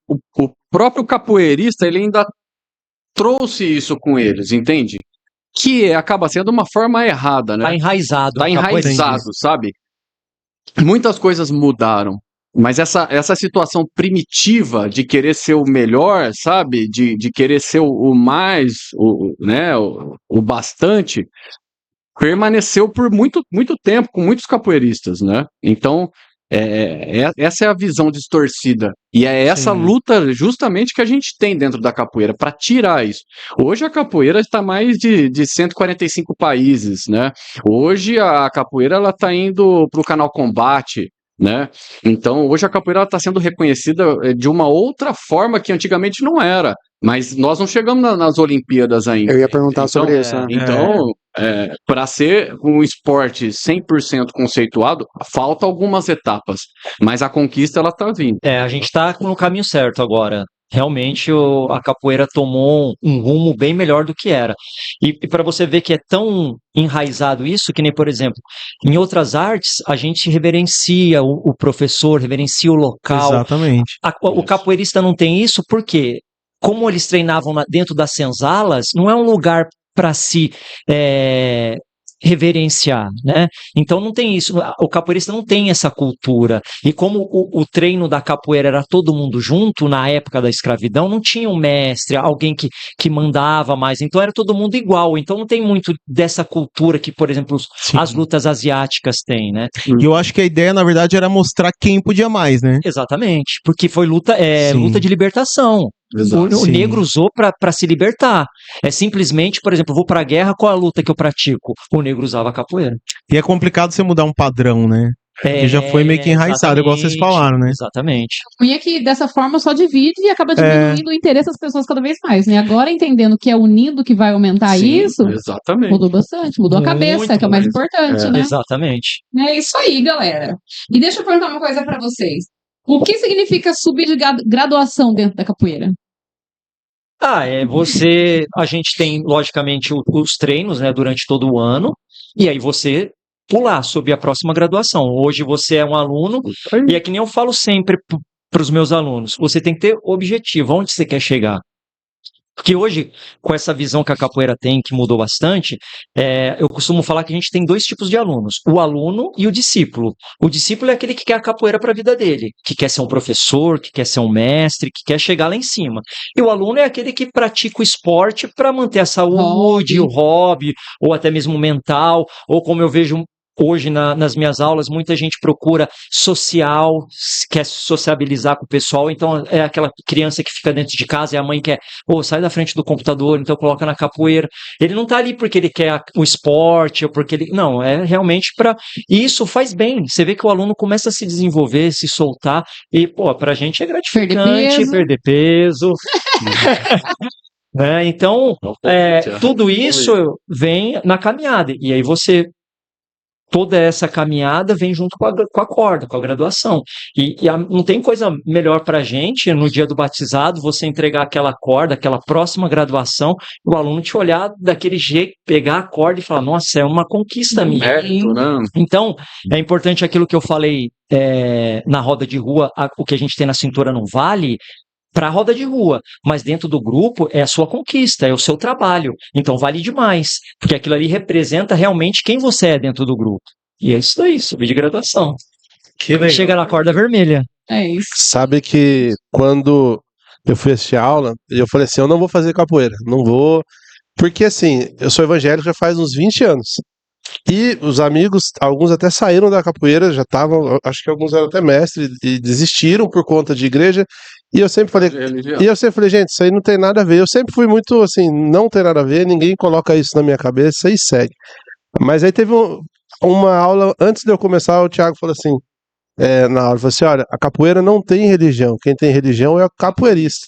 próprio capoeirista ele ainda trouxe isso com eles, entende? que acaba sendo uma forma errada, né? Tá enraizado. Tá enraizado, sabe? Muitas coisas mudaram, mas essa situação primitiva de querer ser o melhor, sabe? De querer ser o mais, né? O bastante, permaneceu por muito, muito tempo com muitos capoeiristas, né? Então, essa é a visão distorcida. E é essa luta justamente que a gente tem dentro da capoeira, para tirar isso. Hoje a capoeira está mais de 145 países, né? Hoje a capoeira está indo para o Canal Combate, né? Então, hoje a capoeira está sendo reconhecida de uma outra forma que antigamente não era. Mas nós não chegamos nas Olimpíadas ainda. Eu ia perguntar sobre isso. Né? Então, para ser um esporte 100% conceituado, falta algumas etapas, mas a conquista ela tá vindo. A gente está no caminho certo agora. Realmente a capoeira tomou um rumo bem melhor do que era. E para você ver que é tão enraizado isso, que nem, por exemplo, em outras artes, a gente reverencia o professor, reverencia o local. Exatamente. O capoeirista não tem isso porque, como eles treinavam dentro das senzalas, não é um lugar para se reverenciar, né? Então não tem isso, o capoeirista não tem essa cultura, e como o treino da capoeira era todo mundo junto, na época da escravidão, não tinha um mestre, alguém que mandava mais, então era todo mundo igual, então não tem muito dessa cultura que, por exemplo, as lutas asiáticas têm, né? E eu acho que a ideia, na verdade, era mostrar quem podia mais, né? Exatamente, porque foi luta de libertação. O negro usou para se libertar. É simplesmente, por exemplo, eu vou pra guerra, qual a luta que eu pratico? O negro usava a capoeira. E é complicado você mudar um padrão, né? Porque já foi meio que enraizado, igual vocês falaram, né? Exatamente. E é que dessa forma só divide e acaba diminuindo o interesse das pessoas cada vez mais, né? Agora entendendo que é unindo que vai aumentar isso, Exatamente. mudou bastante, mudou a cabeça, que é o mais importante, né? Exatamente. É isso aí, galera. E deixa eu perguntar uma coisa pra vocês. O que significa subir de graduação dentro da capoeira? A gente tem, logicamente, os treinos, né, durante todo o ano, e aí você pular, subir a próxima graduação. Hoje você é um aluno, e é que nem eu falo sempre para os meus alunos, você tem que ter objetivo, onde você quer chegar. Porque hoje, com essa visão que a capoeira tem, que mudou bastante, eu costumo falar que a gente tem dois tipos de alunos, o aluno e o discípulo. O discípulo é aquele que quer a capoeira para a vida dele, que quer ser um professor, que quer ser um mestre, que quer chegar lá em cima. E o aluno é aquele que pratica o esporte para manter a saúde, o hobby, ou até mesmo mental, ou como eu vejo hoje nas minhas aulas, muita gente procura social, quer sociabilizar com o pessoal, então é aquela criança que fica dentro de casa e a mãe quer, sai da frente do computador, então coloca na capoeira. Ele não tá ali porque ele quer o esporte, ou porque ele... Não, é realmente para... E isso faz bem, você vê que o aluno começa a se desenvolver, se soltar, e, pra gente é gratificante perder peso. Então, tudo isso vem na caminhada, e aí toda essa caminhada vem junto com a corda, com a graduação. E não tem coisa melhor para a gente, no dia do batizado, você entregar aquela corda, aquela próxima graduação, o aluno te olhar daquele jeito, pegar a corda e falar, nossa, é uma conquista minha. Então, é importante aquilo que eu falei na roda de rua, o que a gente tem na cintura não vale, para a roda de rua, mas dentro do grupo é a sua conquista, é o seu trabalho, então vale demais, porque aquilo ali representa realmente quem você é dentro do grupo, e é isso aí, subir de graduação. Que legal. Chega na corda vermelha. É isso. Sabe que quando eu fui assistir a aula, eu falei assim, eu não vou fazer capoeira, não vou, porque assim, eu sou evangélico já faz uns 20 anos, e os amigos, alguns até saíram da capoeira, já estavam, acho que alguns eram até mestres, e desistiram por conta de igreja. E eu sempre falei, gente, isso aí não tem nada a ver. Eu sempre fui muito assim, não tem nada a ver, ninguém coloca isso na minha cabeça e segue. Mas aí teve uma aula, antes de eu começar, o Thiago falou assim, na aula, falou assim, olha, a capoeira não tem religião, quem tem religião é o capoeirista,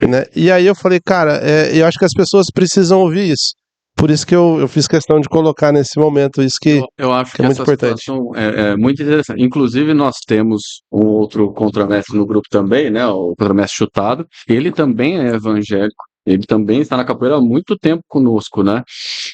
né? E aí eu falei, cara, eu acho que as pessoas precisam ouvir isso. Por isso que eu fiz questão de colocar nesse momento isso que eu acho que é muito essa importante. situação é muito interessante. Inclusive, nós temos um outro contramestre no grupo também, né? O contramestre Chutado. Ele também é evangélico. Ele também está na capoeira há muito tempo conosco, né?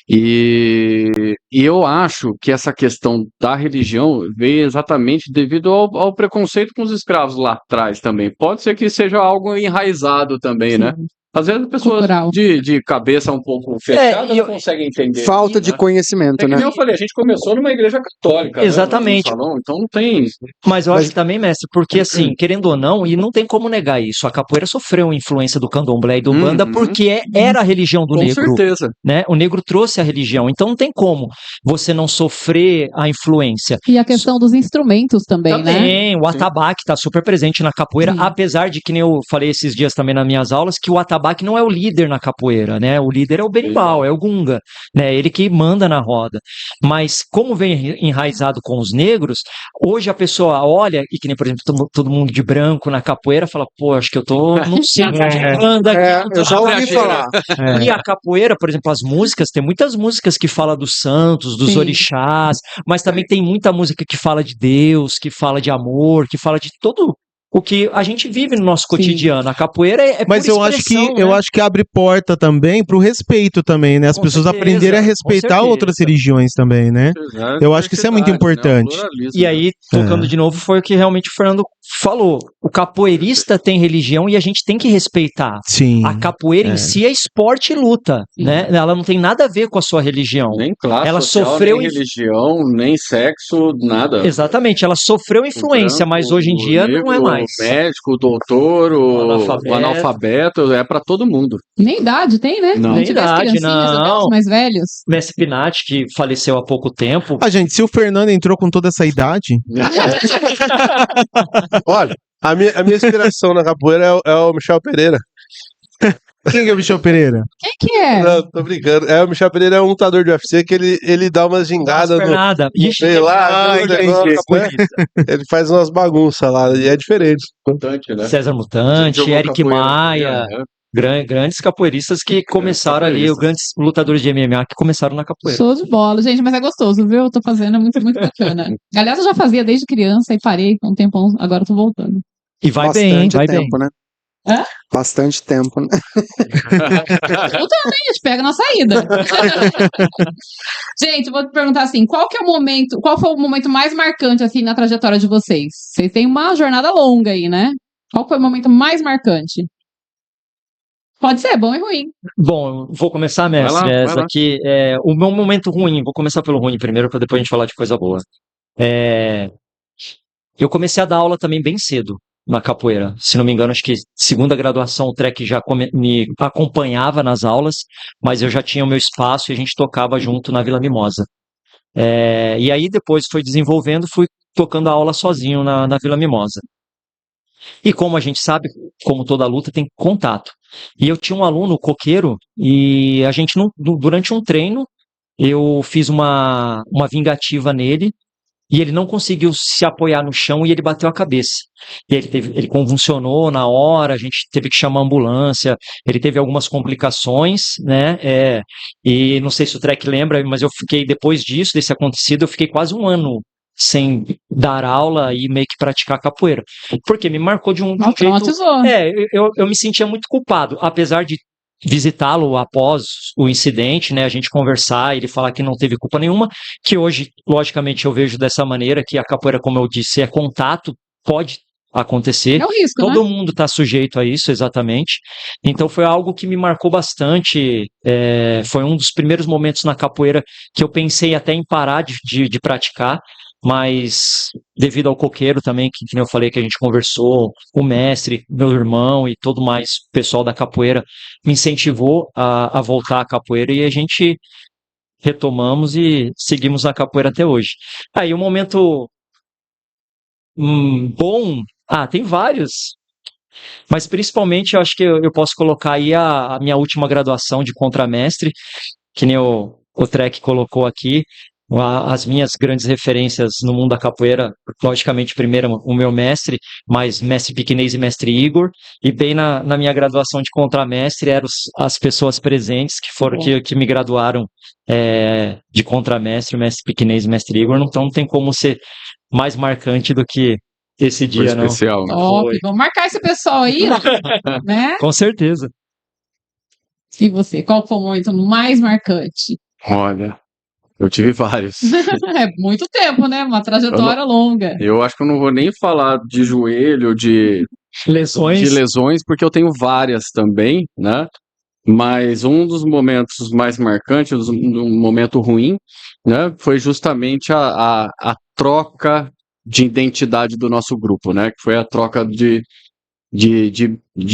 E eu acho que essa questão da religião veio exatamente devido ao preconceito com os escravos lá atrás também. Pode ser que seja algo enraizado também, né? Às vezes a pessoa Cultural. de cabeça um pouco fechada e eu- não consegue entender. Falta de né? conhecimento, É que né? nem eu falei, a gente começou numa igreja católica. né, Exatamente. no salão, então não tem. Mas eu acho que também, mestre, porque assim, querendo ou não, e não tem como negar isso, a capoeira sofreu influência do candomblé e do umbanda Uhum. porque era a religião do Com negro, certeza. né? O negro trouxe a religião, então não tem como você não sofrer a influência. E a questão dos instrumentos também, né? Também, o atabaque está super presente na capoeira, Sim. apesar de que nem eu falei esses dias também nas minhas aulas, que o atabaque não é o líder na capoeira, né? O líder é o berimbau, é o gunga, né? Ele que manda na roda. Mas como vem enraizado com os negros, hoje a pessoa olha, e que nem, por exemplo, todo mundo de branco na capoeira, fala, pô, acho que eu tô num círculo de banda aqui. Eu já ouvi falar. E a capoeira, por exemplo, as músicas, tem muitas músicas que falam dos santos, dos Sim. orixás, mas também tem muita música que fala de Deus, que fala de amor, que fala de todo o que a gente vive no nosso cotidiano. A capoeira é Mas pura eu acho que expressão, eu né? acho que abre porta também pro respeito também, né? As Com pessoas certeza, aprenderem a com respeitar certeza. outras religiões também, né? Eu acho que isso é muito importante. E aí, tocando de novo, foi o que realmente o Fernando falou. O capoeirista tem religião e a gente tem que respeitar. Sim. A capoeira em si é esporte e luta, Sim. né? Ela não tem nada a ver com a sua religião. Nem classe Ela social, sofreu nem inf- religião, nem sexo, nada. Exatamente, ela sofreu influência, O mas branco, hoje em o dia não é negro, mais. O médico, o doutor, o Analfabeto. analfabeto, é pra todo mundo. Nem idade tem, né? Não. Se Nem tivesse idade, criancinhas, até não. os mais velhos. Mestre Pinati, que faleceu há pouco tempo. Ah, gente, se o Fernando entrou com toda essa idade, Olha, a minha inspiração na capoeira é o Michel Pereira. quem que é o Michel Pereira? Quem que é? Não, tô brincando. O Michel Pereira é um lutador de UFC que ele dá umas gingadas no Nada. Ixi, meio lá, Ah, tem uns entendi. negócios, né? Ele faz umas bagunças lá e é diferente. Importante, né? César Mutante, Jogou Eric capoeira, Maia, né? grandes capoeiristas que começaram ali, capoeiristas. grandes lutadores de MMA que começaram na capoeira. Show de bola, gente, mas é gostoso, viu? Eu tô fazendo, é muito, muito bacana. Aliás, eu já fazia desde criança e parei com um tempão, agora eu tô voltando. E vai Bastante bem, vai bem. tempo, né? Hã? Bastante tempo, né? Eu também, a gente pega na saída. Gente, eu vou te perguntar assim, qual foi o momento mais marcante assim na trajetória de vocês? Vocês têm uma jornada longa aí, né? Qual foi o momento mais marcante? Pode ser bom e ruim. Bom, vou começar, mestre. Vai lá, vai Essa lá. aqui é o meu momento ruim. Vou começar pelo ruim primeiro, para depois a gente falar de coisa boa. Eu comecei a dar aula também bem cedo na capoeira. Se não me engano, acho que segunda graduação o Trek já me acompanhava nas aulas, mas eu já tinha o meu espaço e a gente tocava junto na Vila Mimosa. E aí depois foi desenvolvendo, fui tocando a aula sozinho na Vila Mimosa. E como a gente sabe, como toda luta, tem contato. E eu tinha um aluno coqueiro e a gente, durante um treino, eu fiz uma vingativa nele e ele não conseguiu se apoiar no chão e ele bateu a cabeça. E ele convulsionou na hora, a gente teve que chamar a ambulância, ele teve algumas complicações, né? E não sei se o Trek lembra, mas eu fiquei, depois disso, desse acontecido, eu fiquei quase um ano sem dar aula e meio que praticar capoeira. Porque me marcou de um jeito... Traumatizou. Eu me sentia muito culpado, apesar de visitá-lo após o incidente, né, a gente conversar, ele falar que não teve culpa nenhuma, que hoje, logicamente, eu vejo dessa maneira, que a capoeira, como eu disse, é contato, pode acontecer. É um risco, Todo né? mundo está sujeito a isso, exatamente. Então foi algo que me marcou bastante. Foi um dos primeiros momentos na capoeira que eu pensei até em parar de praticar, mas devido ao coqueiro também, que nem eu falei que a gente conversou, o mestre, meu irmão e todo mais pessoal da capoeira me incentivou a voltar à capoeira e a gente retomamos e seguimos na capoeira até hoje. Aí um momento bom, tem vários, mas principalmente eu acho que eu posso colocar aí a minha última graduação de contramestre, que nem o Trek colocou aqui. As minhas grandes referências no mundo da capoeira, logicamente, primeiro o meu mestre, mas mestre Piquinês e mestre Igor, e bem na minha graduação de contramestre eram as pessoas presentes que foram que me graduaram de contramestre, mestre Piquinês e mestre Igor, então não tem como ser mais marcante do que esse Foi dia, não. especial, né? Top. Vamos marcar esse pessoal aí, né? Com certeza. E você, qual foi o momento mais marcante? Olha, eu tive vários. É muito tempo, né? Uma trajetória longa. Eu acho que eu não vou nem falar de joelho, de Lesões. de lesões, porque eu tenho várias também, né? Mas um dos momentos mais marcantes, um momento ruim, né, foi justamente a troca de identidade do nosso grupo, né? Que foi a troca de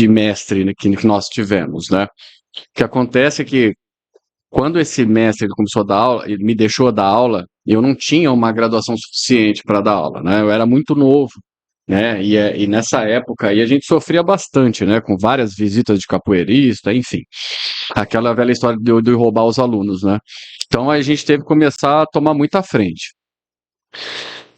mestre, né, que nós tivemos, né? O que acontece é que quando esse mestre ele começou a dar aula, ele me deixou dar aula, eu não tinha uma graduação suficiente para dar aula, né? Eu era muito novo, né? E nessa época aí a gente sofria bastante, né? Com várias visitas de capoeirista, enfim. Aquela velha história de roubar os alunos, né? Então a gente teve que começar a tomar muita frente.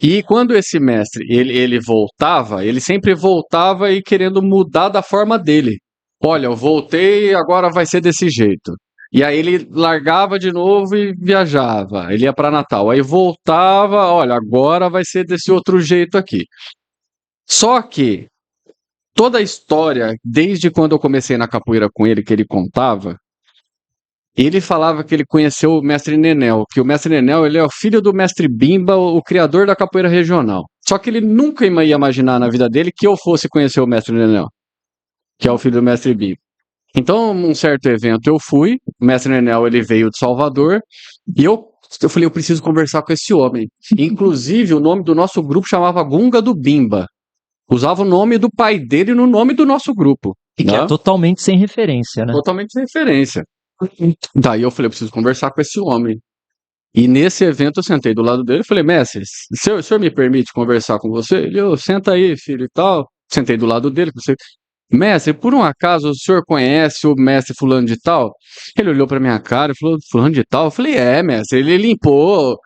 E quando esse mestre, ele voltava, ele sempre voltava e querendo mudar da forma dele. Olha, eu voltei, agora vai ser desse jeito. E aí ele largava de novo e viajava. Ele ia para Natal. Aí voltava, olha, agora vai ser desse outro jeito aqui. Só que toda a história, desde quando eu comecei na capoeira com ele, que ele contava, ele falava que ele conheceu o mestre Nenel, que o mestre Nenel ele é o filho do mestre Bimba, o criador da capoeira regional. Só que ele nunca ia imaginar na vida dele que eu fosse conhecer o mestre Nenel, que é o filho do mestre Bimba. Então, num certo evento eu fui, o mestre Nenel ele veio de Salvador, e eu falei, eu preciso conversar com esse homem. Inclusive, o nome do nosso grupo chamava Gunga do Bimba. Usava o nome do pai dele no nome do nosso grupo. E que é totalmente sem referência, né? Totalmente sem referência. Daí eu falei, eu preciso conversar com esse homem. E nesse evento eu sentei do lado dele e falei, mestre, o senhor me permite conversar com você? Ele, senta aí, filho, e tal. Sentei do lado dele, você, mestre, por um acaso o senhor conhece o mestre fulano de tal? Ele olhou pra minha cara e falou, fulano de tal? Eu falei, mestre, ele limpou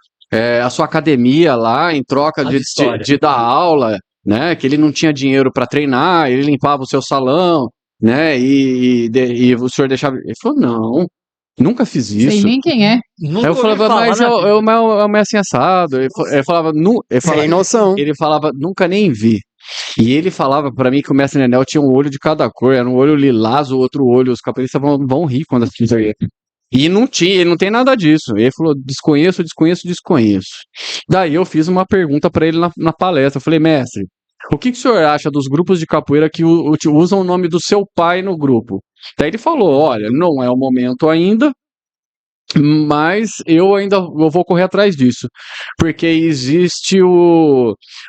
a sua academia lá em troca de dar aula, né? Que ele não tinha dinheiro pra treinar, ele limpava o seu salão, né? E o senhor deixava. Ele falou, não, nunca fiz isso. Sei nem quem é. Aí eu falava, mas é o mestre assado. Ele falava, Sem noção. Ele falava, nunca nem vi. E ele falava pra mim que o mestre Nenel tinha um olho de cada cor, era um olho lilás, o outro olho, os capoeiristas vão rir quando assistem isso aí. E não tinha, ele não tem nada disso. Ele falou, desconheço. Daí eu fiz uma pergunta pra ele na palestra. Eu falei, mestre, o que o senhor acha dos grupos de capoeira que usam o nome do seu pai no grupo? Daí ele falou, olha, não é o momento ainda, mas eu vou correr atrás disso, porque existe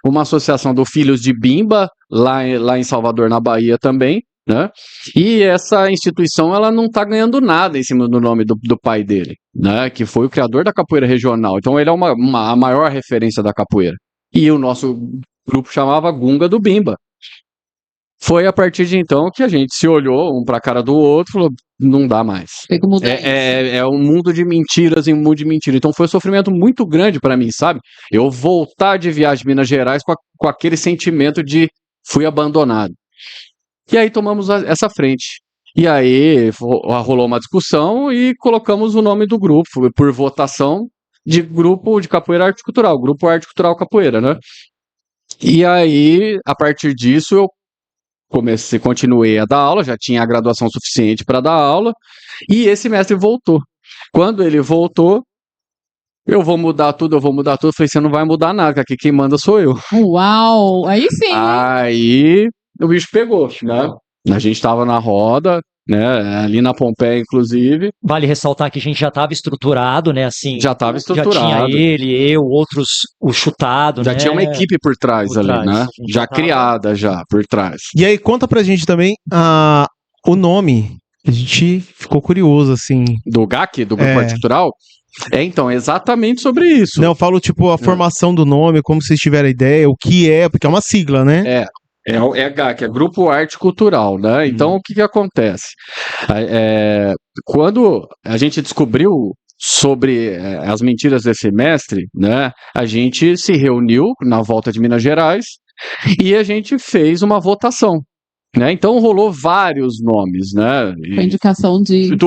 uma associação do Filhos de Bimba, lá em Salvador, na Bahia também, né? E essa instituição ela não está ganhando nada em cima do nome do pai dele, né? Que foi o criador da capoeira regional. Então ele é a maior referência da capoeira. E o nosso grupo chamava Gunga do Bimba. Foi a partir de então que a gente se olhou um para a cara do outro e falou, não dá mais. É um mundo de mentiras em um mundo de mentiras. Então foi um sofrimento muito grande para mim, sabe? Eu voltar de viagem de Minas Gerais com aquele sentimento de fui abandonado. E aí tomamos essa frente. E aí rolou uma discussão e colocamos o nome do grupo por votação de grupo de capoeira arte cultural, grupo arte cultural capoeira, né? E aí, a partir disso, eu continuei a dar aula, já tinha a graduação suficiente para dar aula, e esse mestre voltou. Quando ele voltou, eu vou mudar tudo. Eu falei, você não vai mudar nada, que aqui quem manda sou eu. Uau! Aí sim! Aí o bicho pegou, né? A gente estava na roda, né? Ali na Pompeia, inclusive. Vale ressaltar que a gente já estava estruturado, né? Assim, já estava estruturado. Já tinha ele, eu, outros, o chutado, já né? tinha uma equipe por trás ali, né? Já criada já por trás. E aí, conta pra gente também o nome. A gente ficou curioso, assim. Do GAC, do Grupo Arte Cultural? Então, exatamente sobre isso. Não, eu falo, tipo, a formação do nome, como vocês tiveram a ideia, o que é, porque é uma sigla, né? É GAC, é Grupo Arte Cultural, né? Então, o que acontece? Quando a gente descobriu sobre as mentiras desse mestre, né? A gente se reuniu na volta de Minas Gerais e a gente fez uma votação. Né? Então rolou vários nomes, né? Por indicação de...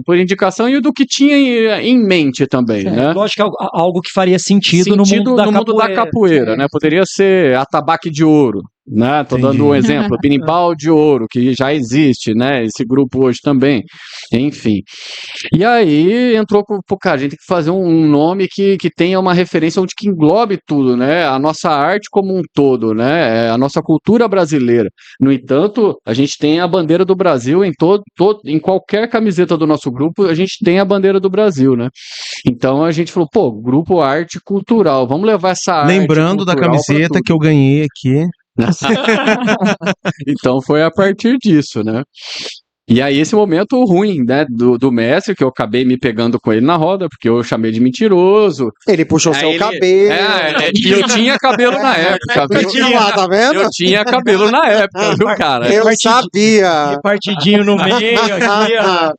por indicação e do que tinha em mente também, né? Lógico que é algo que faria sentido no mundo da capoeira, né? Poderia ser Atabaque de Ouro, né? Tô Entendi. dando um exemplo, Berimbau de Ouro, que já existe, né? Esse grupo hoje também, enfim. E aí entrou cara, a gente tem que fazer um nome que tenha uma referência onde que englobe tudo, né? A nossa arte como um todo, né? A nossa cultura brasileira. No entanto, a gente tem a bandeira do Brasil em qualquer camiseta do nosso grupo, a gente tem a bandeira do Brasil, né? Então a gente falou, pô, grupo arte cultural, vamos levar essa arte Lembrando da cultural pra camiseta tudo. que eu ganhei aqui. Então foi a partir disso, né? E aí esse momento ruim, né, do mestre, que eu acabei me pegando com ele na roda, porque eu chamei de mentiroso. Ele puxou Aí seu ele- cabelo. E eu tinha cabelo na época, viu? Tinha lá, tá vendo? Eu tinha cabelo na época, viu, cara? Eu sabia. Repartidinho no meio aqui, ó.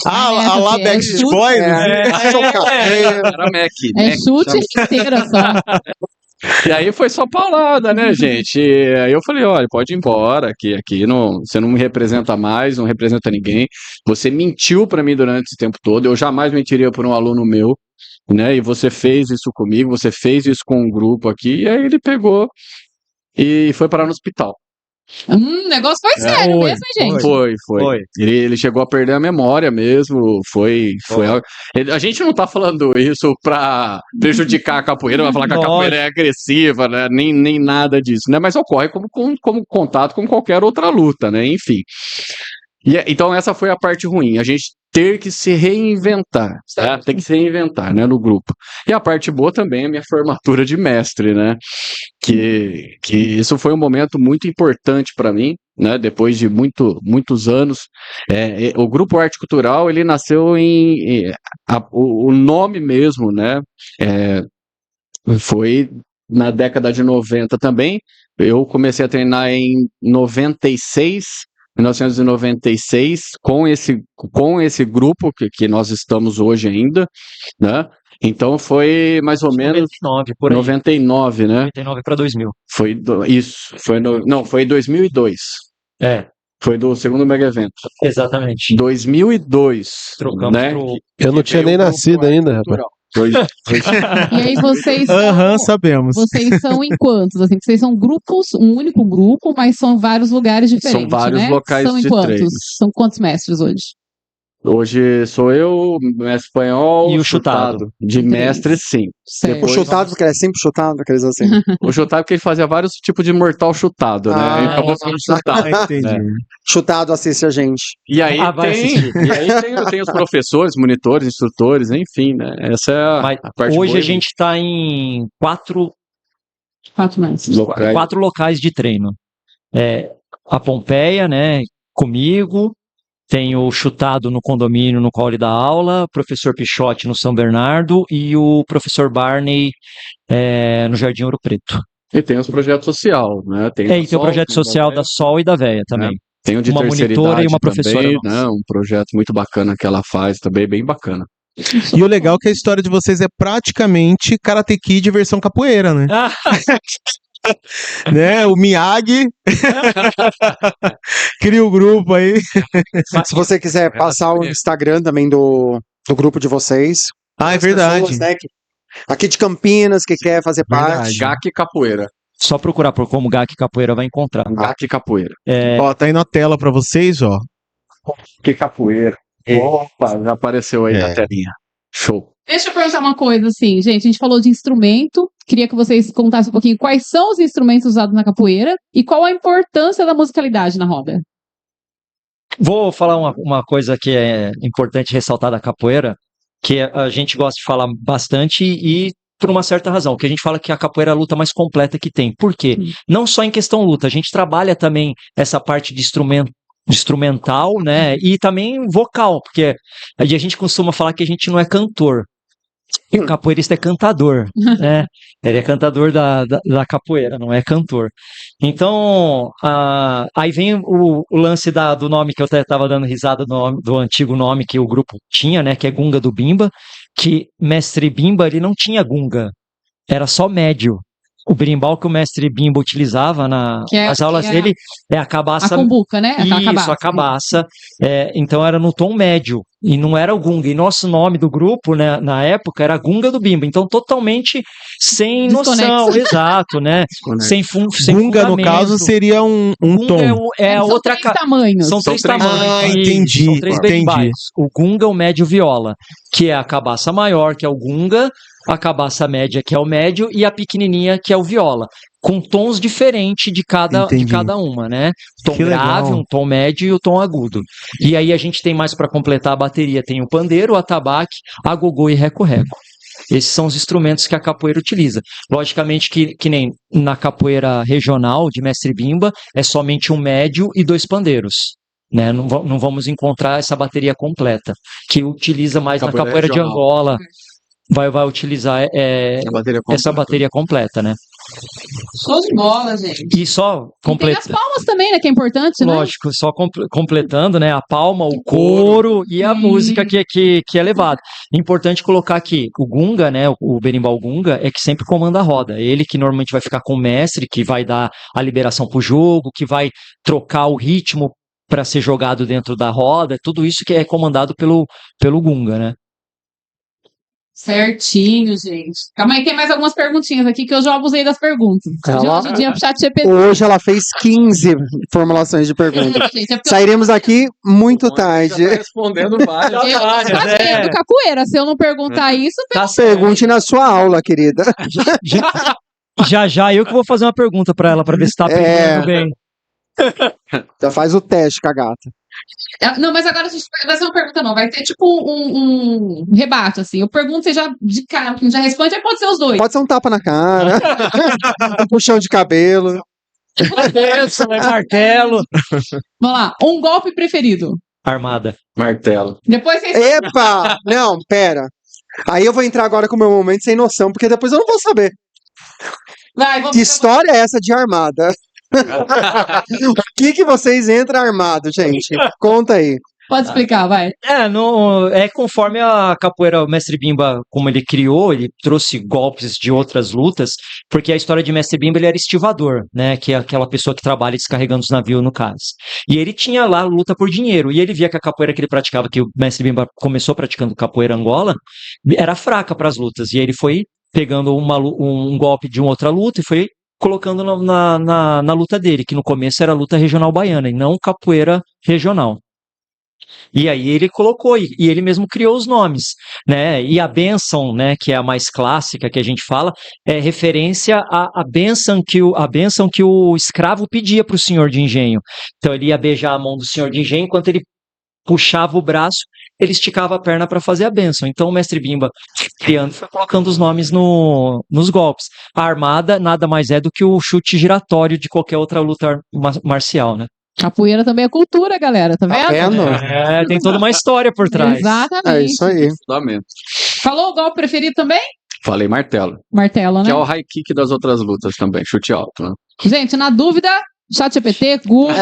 A lá É Backstreet chute. Boys? Puxou o cabelo. Era Mac. É Mac, chute chama. e esteira só. E aí foi só paulada, né, gente? E aí eu falei, olha, pode ir embora, aqui não, você não me representa mais, não representa ninguém. Você mentiu pra mim durante esse tempo todo, eu jamais mentiria por um aluno meu, né? E você fez isso comigo, você fez isso com um grupo aqui, e aí ele pegou e foi parar no hospital. O negócio foi sério Foi, mesmo, hein, gente? Foi. Ele chegou a perder a memória mesmo, a gente não tá falando isso pra prejudicar a capoeira, vai falar que a capoeira é agressiva, né? Nem nada disso, né? Mas ocorre como contato com qualquer outra luta, né? Enfim. Então essa foi a parte ruim, a gente ter que se reinventar, tá? Tem que se reinventar, né, no grupo. E a parte boa também é a minha formatura de mestre, né? Que isso foi um momento muito importante para mim, né? Depois de muitos anos, o grupo Arte Cultural ele nasceu o nome mesmo, né? Foi na década de 90 também. Eu comecei a treinar em 1996, com esse grupo que nós estamos hoje ainda, né? Então foi mais ou menos 99, por aí. 99, né? 99 para 2000. Foi 2002. É, Foi do segundo mega evento. exatamente. 2002, Trocamos né? pro... Eu não tinha nem nascido ainda, rapaz. E aí vocês Aham, são, sabemos. vocês são em quantos? Assim, vocês são grupos, um único grupo, mas são vários lugares diferentes, vários né? locais São em de quantos? treino. São quantos mestres hoje? Hoje sou eu, mestre espanhol, E o chutado. De Três. mestre, sim. Certo. O Depois- chutado, porque ele é sempre chutado, aqueles assim. O chutado porque ele fazia vários tipos de mortal chutado, né? Ah, Ele acabou sendo chutado. Entendi. Chutado assiste a gente. E aí vai assistir. tem os professores, monitores, instrutores, enfim, né? Essa é Mas a parte hoje boa a gente está em 4 Quatro mestres. locais. locais de treino. A Pompeia, né? Comigo. Tem o Chutado no condomínio no qual ele dá aula, o professor Pichotti no São Bernardo e o professor Barney no Jardim Ouro Preto. E tem os projetos social, né? E tem o projeto social da Sol e da Véia também. Tem o de uma terceira monitora e idade uma professora também, nossa. né? Um projeto muito bacana que ela faz também, bem bacana. E o legal é que a história de vocês é praticamente Karate Kid versão capoeira, né? Né? O Miyagi cria o grupo aí. Se você quiser passar o Instagram também do grupo de vocês. Ah, é As verdade. pessoas, né, aqui de Campinas, que quer fazer parte. GAC Capoeira. Só procurar por como GAC Capoeira vai encontrar. GAC Capoeira. Ó, tá aí na tela pra vocês, ó. Que capoeira. Opa, já apareceu aí na telinha. Show. Deixa eu perguntar uma coisa, assim, gente, a gente falou de instrumento, queria que vocês contassem um pouquinho quais são os instrumentos usados na capoeira e qual a importância da musicalidade na roda. Vou falar uma coisa que é importante ressaltar da capoeira, que a gente gosta de falar bastante e por uma certa razão, que a gente fala que a capoeira é a luta mais completa que tem. Por quê? Não só em questão luta, a gente trabalha também essa parte de instrumental, né, e também vocal, porque a gente costuma falar que a gente não é cantor. O capoeirista é cantador, né? Ele é cantador da capoeira, não é cantor. Então, aí vem o lance do nome que eu estava dando risada do antigo nome que o grupo tinha, né? Que é Gunga do Bimba, que mestre Bimba, ele não tinha gunga, era só médio. O berimbau que o mestre Bimba utilizava nas aulas dele é a cabaça. A cumbuca, né? Aquela Isso, a cabaça. Então era no tom médio. E não era o Gunga. E nosso nome do grupo, né, na época, era Gunga do Bimba. Então, totalmente sem noção. Exato, né? Sem Gunga, no fundamento. caso, seria um Gunga tom. é São outra... três tamanhos. São três três tamanhos. Ah, Isso, entendi, São três entendi. berimbais. O Gunga, o médio e o viola. Que é a cabaça maior, que é o Gunga. A cabaça média, que é o médio. E a pequenininha, que é o viola. Com tons diferentes de cada uma, né? Tom Que grave, legal. um tom médio e o tom agudo. E aí a gente tem mais para completar a bateria. Tem o pandeiro, o atabaque, a gogô e reco-reco. Esses são os instrumentos que a capoeira utiliza. Logicamente que nem na capoeira regional de Mestre Bimba, é somente um médio e 2 pandeiros. Né? Não vamos encontrar essa bateria completa, que utiliza mais na capoeira de regional. Angola. Vai utilizar essa bateria completa, né? Show de bola, gente. E só E tem as completa. palmas também, né? Que é importante, né? Lógico, só completando, né? A palma, o coro e a música que é levada. Importante colocar aqui, o Gunga, né? O berimbau Gunga é que sempre comanda a roda. Ele que normalmente vai ficar com o mestre, que vai dar a liberação pro jogo, que vai trocar o ritmo para ser jogado dentro da roda. Tudo isso que é comandado pelo Gunga, né? Certinho, gente. Calma aí, tem mais algumas perguntinhas aqui que eu já abusei das perguntas. Ela- De uma ajudinha pro chat GPT. Hoje ela fez 15 formulações de perguntas. Gente, é porque Sairemos aqui muito Já tarde. tá respondendo várias. eu sou fazendo capoeira. Se eu não perguntar isso, Tá certo. Pergunte na sua aula, querida. Já eu que vou fazer uma pergunta para ela, para ver se tá aprendendo bem. Já faz o teste com a gata. Não, mas agora a gente vai ser uma pergunta, não. Vai ter tipo um rebate, assim. Eu pergunto, você já de cara, quem já responde, aí pode ser os dois. Pode ser um tapa na cara, um puxão de cabelo. Martelo. Vamos lá. Um golpe preferido. Armada. Martelo. Depois vocês. Epa! Não, pera. Aí eu vou entrar agora com o meu momento sem noção, porque depois eu não vou saber. Vai, vamos. Que história é essa de armada? O que vocês entram armado, gente? Conta aí. Pode explicar, vai. É conforme a capoeira, o Mestre Bimba, como ele criou, ele trouxe golpes de outras lutas, porque a história de Mestre Bimba, ele era estivador, né, que é aquela pessoa que trabalha descarregando os navios no cais. E ele tinha lá luta por dinheiro, e ele via que a capoeira que ele praticava, que o Mestre Bimba começou praticando capoeira Angola, era fraca para as lutas, e ele foi pegando um golpe de uma outra luta e foi colocando na luta dele, que no começo era luta regional baiana, e não capoeira regional. E aí ele colocou, e ele mesmo criou os nomes, né? E a bênção, né, que é a mais clássica que a gente fala, é referência à bênção que o escravo pedia para o senhor de engenho. Então ele ia beijar a mão do senhor de engenho, enquanto ele puxava o braço, ele esticava a perna para fazer a bênção. Então o Mestre Bimba, criando, foi colocando os nomes nos golpes. A armada nada mais é do que o chute giratório de qualquer outra luta marcial, né? Capoeira também é cultura, galera, tá Tá vendo? vendo? Tem toda uma história por trás. Exatamente. É isso aí. Fundamento. Falou o golpe preferido também? Falei martelo. Martelo, Que né? é o high kick das outras lutas também, chute alto, né? Gente, na dúvida, chat GPT, Google.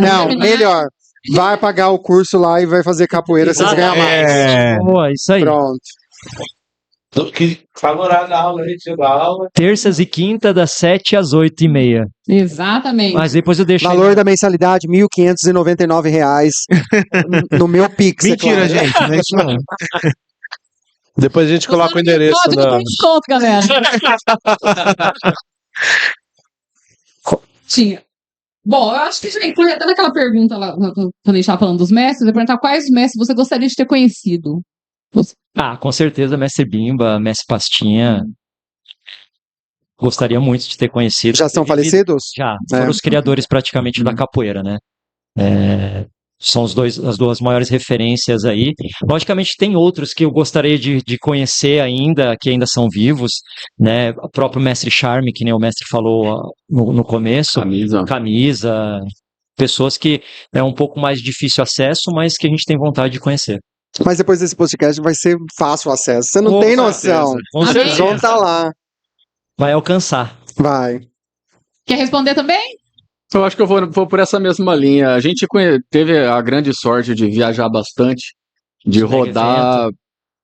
Não, melhor. Vai pagar o curso lá e vai fazer capoeira, vocês ganham mais. Boa, isso aí. Pronto. Favorável à aula, retiro a aula. Terças e quinta, das 7 às 8h30. Exatamente. Mas depois eu deixo. Valor da mensalidade, R$ 1.599 no meu Pix. Mentira, é claro. gente, não é isso não. Depois a gente coloca o endereço Pode não na... tem desconto, galera. Tinha. Bom, eu acho que, gente, até naquela pergunta lá, quando a gente estava falando dos mestres, eu ia perguntar quais mestres você gostaria de ter conhecido. Com certeza, Mestre Bimba, Mestre Pastinha. Gostaria muito de ter conhecido. Já são falecidos? Já. É. Foram os criadores praticamente da capoeira, né? São as duas maiores referências aí. Logicamente, tem outros que eu gostaria de conhecer ainda, que ainda são vivos, né? O próprio Mestre Charme, que nem o mestre falou no começo. Camisa. Pessoas que é um pouco mais difícil acesso, mas que a gente tem vontade de conhecer. Mas depois desse podcast vai ser fácil o acesso. Você não tem noção. Com Amém. Vocês vão estar lá. Vai alcançar. Vai. Quer responder também? Eu acho que eu vou por essa mesma linha. A gente teve a grande sorte de viajar bastante, de rodar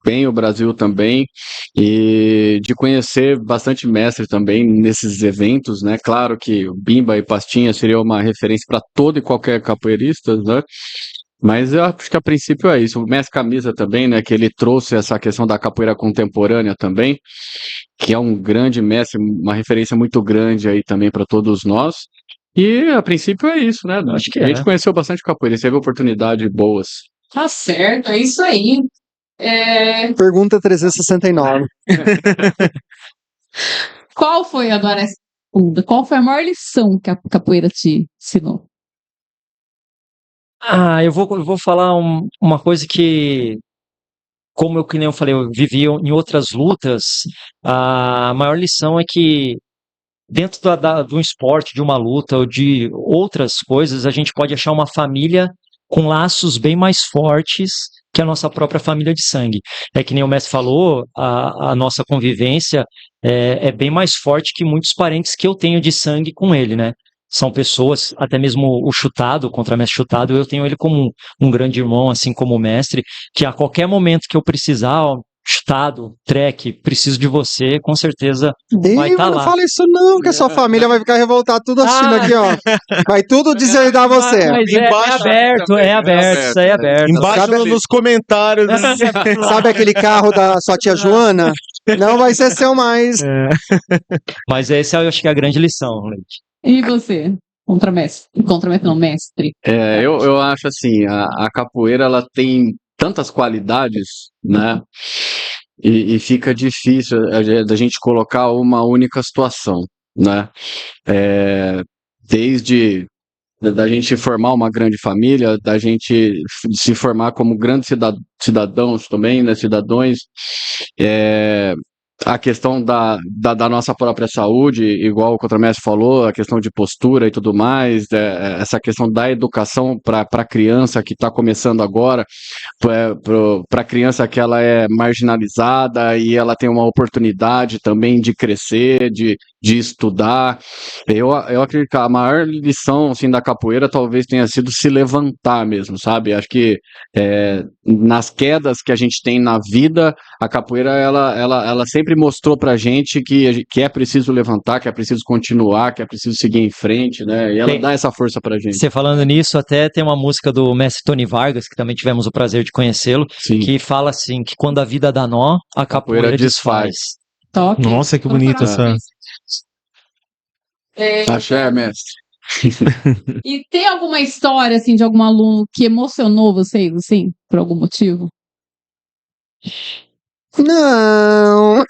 bem o Brasil também, e de conhecer bastante mestre também nesses eventos, né? Claro que o Bimba e Pastinha seria uma referência para todo e qualquer capoeirista, né? Mas eu acho que a princípio é isso. O Mestre Camisa também, né? Que ele trouxe essa questão da capoeira contemporânea também, que é um grande mestre, uma referência muito grande aí também para todos nós. E a princípio é isso, né? Acho que A gente é. conheceu bastante capoeira, teve oportunidades boas. Tá certo, é isso aí. Pergunta 369. Qual foi agora essa segunda? Qual foi a maior lição que a capoeira te ensinou? Eu vou falar uma coisa que, que nem eu falei, eu vivi em outras lutas. A maior lição é que dentro do esporte, de uma luta ou de outras coisas, a gente pode achar uma família com laços bem mais fortes que a nossa própria família de sangue. É que nem o mestre falou, a nossa convivência é bem mais forte que muitos parentes que eu tenho de sangue com ele, né? São pessoas, até mesmo o Chutado, contra mestre Chutado, eu tenho ele como um grande irmão, assim como o mestre, que a qualquer momento que eu precisar, ó, Chutado, Trek, preciso de você, com certeza vai estar Não lá. fala isso não, que a sua família vai ficar revoltada tudo assistindo aqui, ó. Vai tudo deserdar você. Mas Embaixo é aberto, isso aí é aberto. Embaixo Sabe nos comentários. Sabe aquele carro da sua tia Joana? Não vai ser seu mais. Mas essa eu acho que é a grande lição, Leite. E você? Contramestre não, mestre. Eu acho assim, a capoeira ela tem tantas qualidades, né? E fica difícil da gente colocar uma única situação, né? Desde da gente formar uma grande família, da gente se formar como grandes cidadãos também, né? Cidadãos, a questão da nossa própria saúde, igual o contramestre falou, a questão de postura e tudo mais, essa questão da educação para a criança que está começando agora, para a criança que ela é marginalizada e ela tem uma oportunidade também de crescer, de estudar. Eu acredito que a maior lição assim, da capoeira talvez tenha sido se levantar mesmo, sabe? Acho que nas quedas que a gente tem na vida, a capoeira ela sempre mostrou pra gente que é preciso levantar, que é preciso continuar, que é preciso seguir em frente, né? E ela dá essa força pra gente. Você falando nisso, até tem uma música do mestre Tony Vargas, que também tivemos o prazer de conhecê-lo, Sim. que fala assim, que quando a vida dá nó, a capoeira desfaz. Top. Nossa, que bonito essa. Axé, mestre. E tem alguma história, assim, de algum aluno que emocionou vocês, assim, por algum motivo? Não.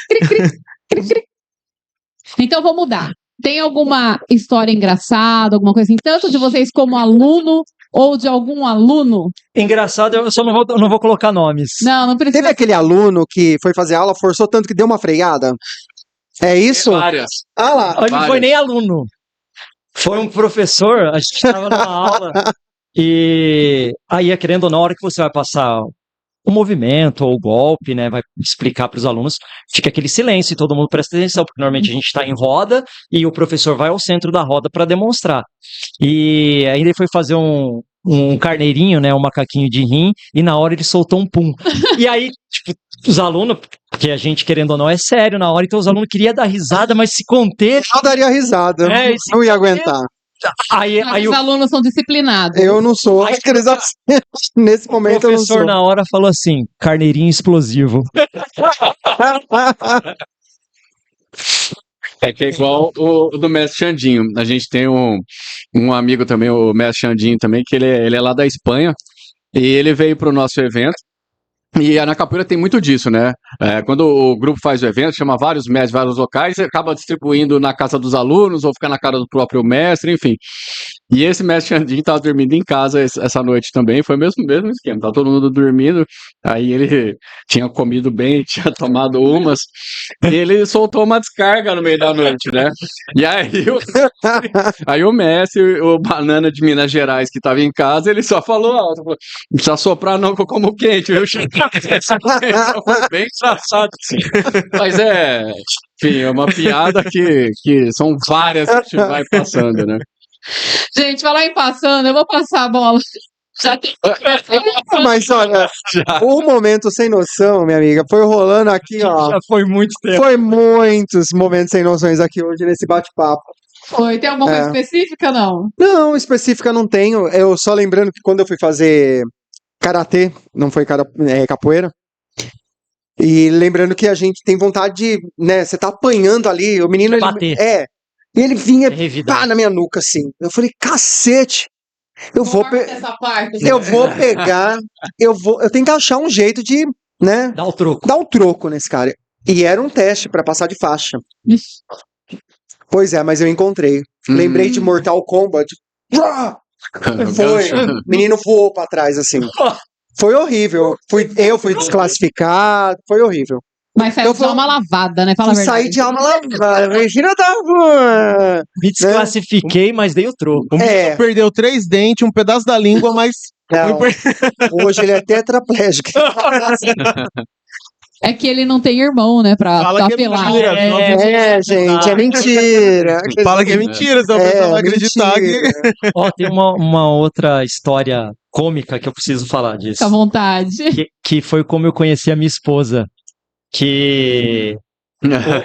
Cri, cri, cri, cri. Então vou mudar. Tem alguma história engraçada, alguma coisa assim, tanto de vocês como aluno ou de algum aluno? Engraçado, eu só não vou colocar nomes. Não precisa. Teve aquele aluno que foi fazer aula, forçou tanto que deu uma freada? É isso? Várias. Ah lá. Não foi nem aluno. Foi um professor, a gente estava numa aula, e aí, querendo ou não, na hora que você vai passar o movimento ou o golpe, né, vai explicar para os alunos, fica aquele silêncio e todo mundo presta atenção, porque normalmente a gente está em roda e o professor vai ao centro da roda para demonstrar. E aí ele foi fazer um carneirinho, né, um macaquinho de rim, e na hora ele soltou um pum. E aí, tipo, os alunos, porque a gente, querendo ou não, é sério na hora, então os alunos queriam dar risada, mas se conter. Eu daria risada. Não ia aguentar. Aí Os alunos são disciplinados. Eu não sou. Nesse momento eu não sou. O professor na hora falou assim, carneirinho explosivo. Que é igual o do mestre Xandinho. A gente tem um amigo também, o mestre Xandinho também, que ele é lá da Espanha, e ele veio pro nosso evento. E na capoeira tem muito disso, né? Quando o grupo faz o evento, chama vários mestres, vários locais, e acaba distribuindo na casa dos alunos, ou fica na casa do próprio mestre, enfim. E esse mestre Xandinho tava dormindo em casa essa noite também, foi o mesmo esquema, tava todo mundo dormindo, aí ele tinha comido bem, tinha tomado umas, e ele soltou uma descarga no meio da noite, né? E aí o mestre, o Banana de Minas Gerais, que tava em casa, ele só falou alto, falou, não precisa soprar não, que eu como quente, viu? Foi bem engraçado, sim. Mas enfim, é uma piada que são várias que a gente vai passando, né? Gente, falar em passando, eu vou passar a bola. Já tem... Mas olha, o momento sem noção, minha amiga, foi rolando aqui, ó. Já foi muito tempo. Foi muitos momentos sem noções aqui hoje nesse bate-papo. Foi. Tem alguma coisa É. específica, não? Não, específica não tenho. Eu só lembrando que quando eu fui fazer karatê, não foi capoeira. E lembrando que a gente tem vontade de, né, você tá apanhando ali, o menino ele, Bater. e ele vinha Revidar. pá na minha nuca assim. Eu falei, cacete. Eu vou Corta essa parte. eu vou pegar, eu tenho que achar um jeito de, né, Dá o troco. dar um troco nesse cara. E era um teste pra passar de faixa. Ixi. Pois é, mas eu encontrei. Lembrei de Mortal Kombat. Foi. O menino voou pra trás, assim. Foi horrível. Eu fui desclassificado. Foi horrível. Mas saiu Eu de alma lavada, né? Fala a Fui verdade. sair de alma lavada. Imagina da. Me desclassifiquei, mas dei o troco. O menino perdeu 3 dentes, um pedaço da língua, mas. Não, hoje ele é tetraplégico. É que ele não tem irmão, né? Pra Fala que é apelar. mentira. Gente, é mentira. Fala que é mentira, senão a pessoa vai acreditar que. mentira. Ó, tem uma outra história cômica que eu preciso falar disso. Fica à vontade. Que foi como eu conheci a minha esposa. Que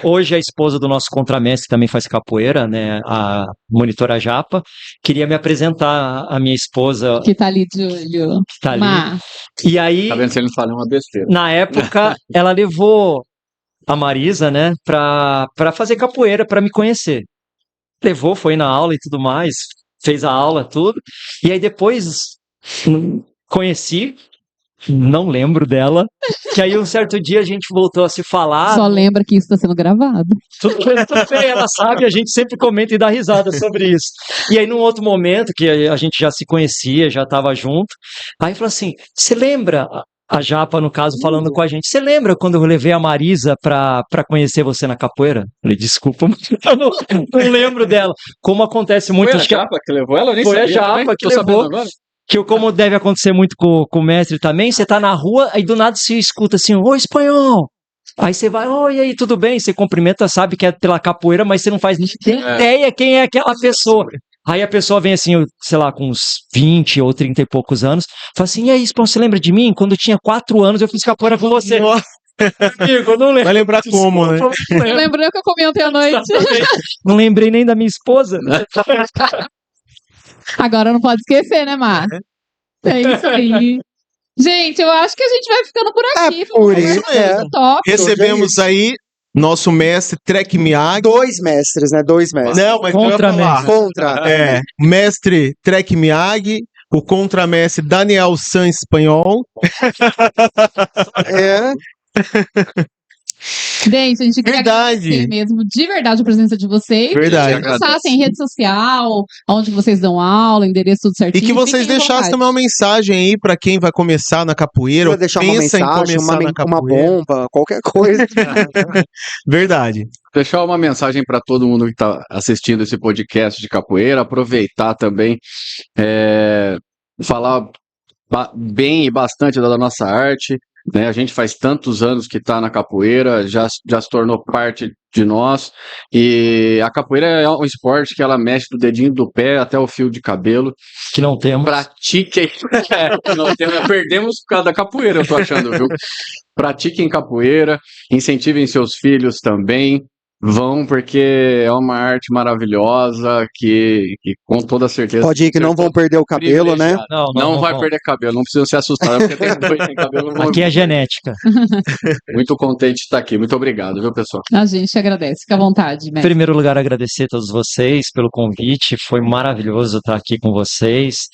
hoje a esposa do nosso contramestre também faz capoeira, né? A monitora Japa. Queria me apresentar a minha esposa, Que tá ali de olho. que tá ali. Má. E aí, Tá vendo se ele não fala uma besteira. na época, ela levou a Marisa, né, pra fazer capoeira, pra me conhecer. Levou, foi na aula e tudo mais, fez a aula, tudo. E aí depois conheci, não lembro dela, que aí um certo dia a gente voltou a se falar. Só lembra que isso tá sendo gravado. Tudo bem, ela sabe, a gente sempre comenta e dá risada sobre isso. E aí, num outro momento, que a gente já se conhecia, já tava junto, aí falou assim, você lembra, a Japa, no caso, falando com a gente, você lembra quando eu levei a Marisa pra conhecer você na capoeira? Eu falei, desculpa, mas eu não lembro dela. Como acontece muito... Foi a acho que Japa que levou ela? Eu nem Foi a sabia Japa também, que tô sabendo levou. agora. Que como deve acontecer muito com o mestre também, você tá na rua, aí do nada se escuta assim, ô espanhol! Aí você vai, oi, aí, tudo bem? Você cumprimenta, sabe que é pela capoeira, mas você não faz nem ideia quem é aquela pessoa. Aí a pessoa vem assim, sei lá, com uns 20 ou 30 e poucos anos, fala assim, e aí, espanhol, você lembra de mim? Quando eu tinha 4 anos, eu fiz capoeira com você. Nossa. Amigo, eu não lembro. Vai lembrar como, né? Lembrou que eu comi ontem à noite. Não lembrei nem da minha esposa. Agora não pode esquecer, né, Mar? É isso aí. Gente, eu acho que a gente vai ficando por aqui. Foi uma por conversa isso, é. muito top. Recebemos aí nosso mestre Trek Miyagi. 2 mestres, né? 2 mestres. Não, mas eu ia falar. Contra. Mestre Trek Miyagi, o contramestre Daniel San Espanhol. É. Gente, a gente queria Verdade. agradecer mesmo, de verdade, a presença de vocês. Verdade. Passassem em rede social, onde vocês dão aula, endereço tudo E certinho. que vocês Fiquem à deixassem vontade. também uma mensagem aí pra quem vai começar na capoeira. Vai Ou deixar uma pensa em mensagem, começar na uma capoeira. bomba, qualquer coisa. Verdade. Deixar uma mensagem para todo mundo que está assistindo esse podcast de capoeira, aproveitar também, falar bem e bastante da nossa arte, né? A gente faz tantos anos que está na capoeira, já se tornou parte de nós, e a capoeira é um esporte que ela mexe do dedinho do pé até o fio de cabelo. Que não temos. Pratiquem. Perdemos por causa da capoeira, eu tô achando, viu? Pratiquem capoeira, incentivem seus filhos também. Vão, porque é uma arte maravilhosa que com toda certeza. Pode ir que não vão perder o cabelo, né? Não vai perder cabelo, não precisa se assustar, porque tem dois sem cabelo. Aqui é genética. Muito contente de estar aqui. Muito obrigado, viu, pessoal? A gente agradece, fica à vontade, Em mestre. primeiro lugar, agradecer a todos vocês pelo convite. Foi maravilhoso estar aqui com vocês.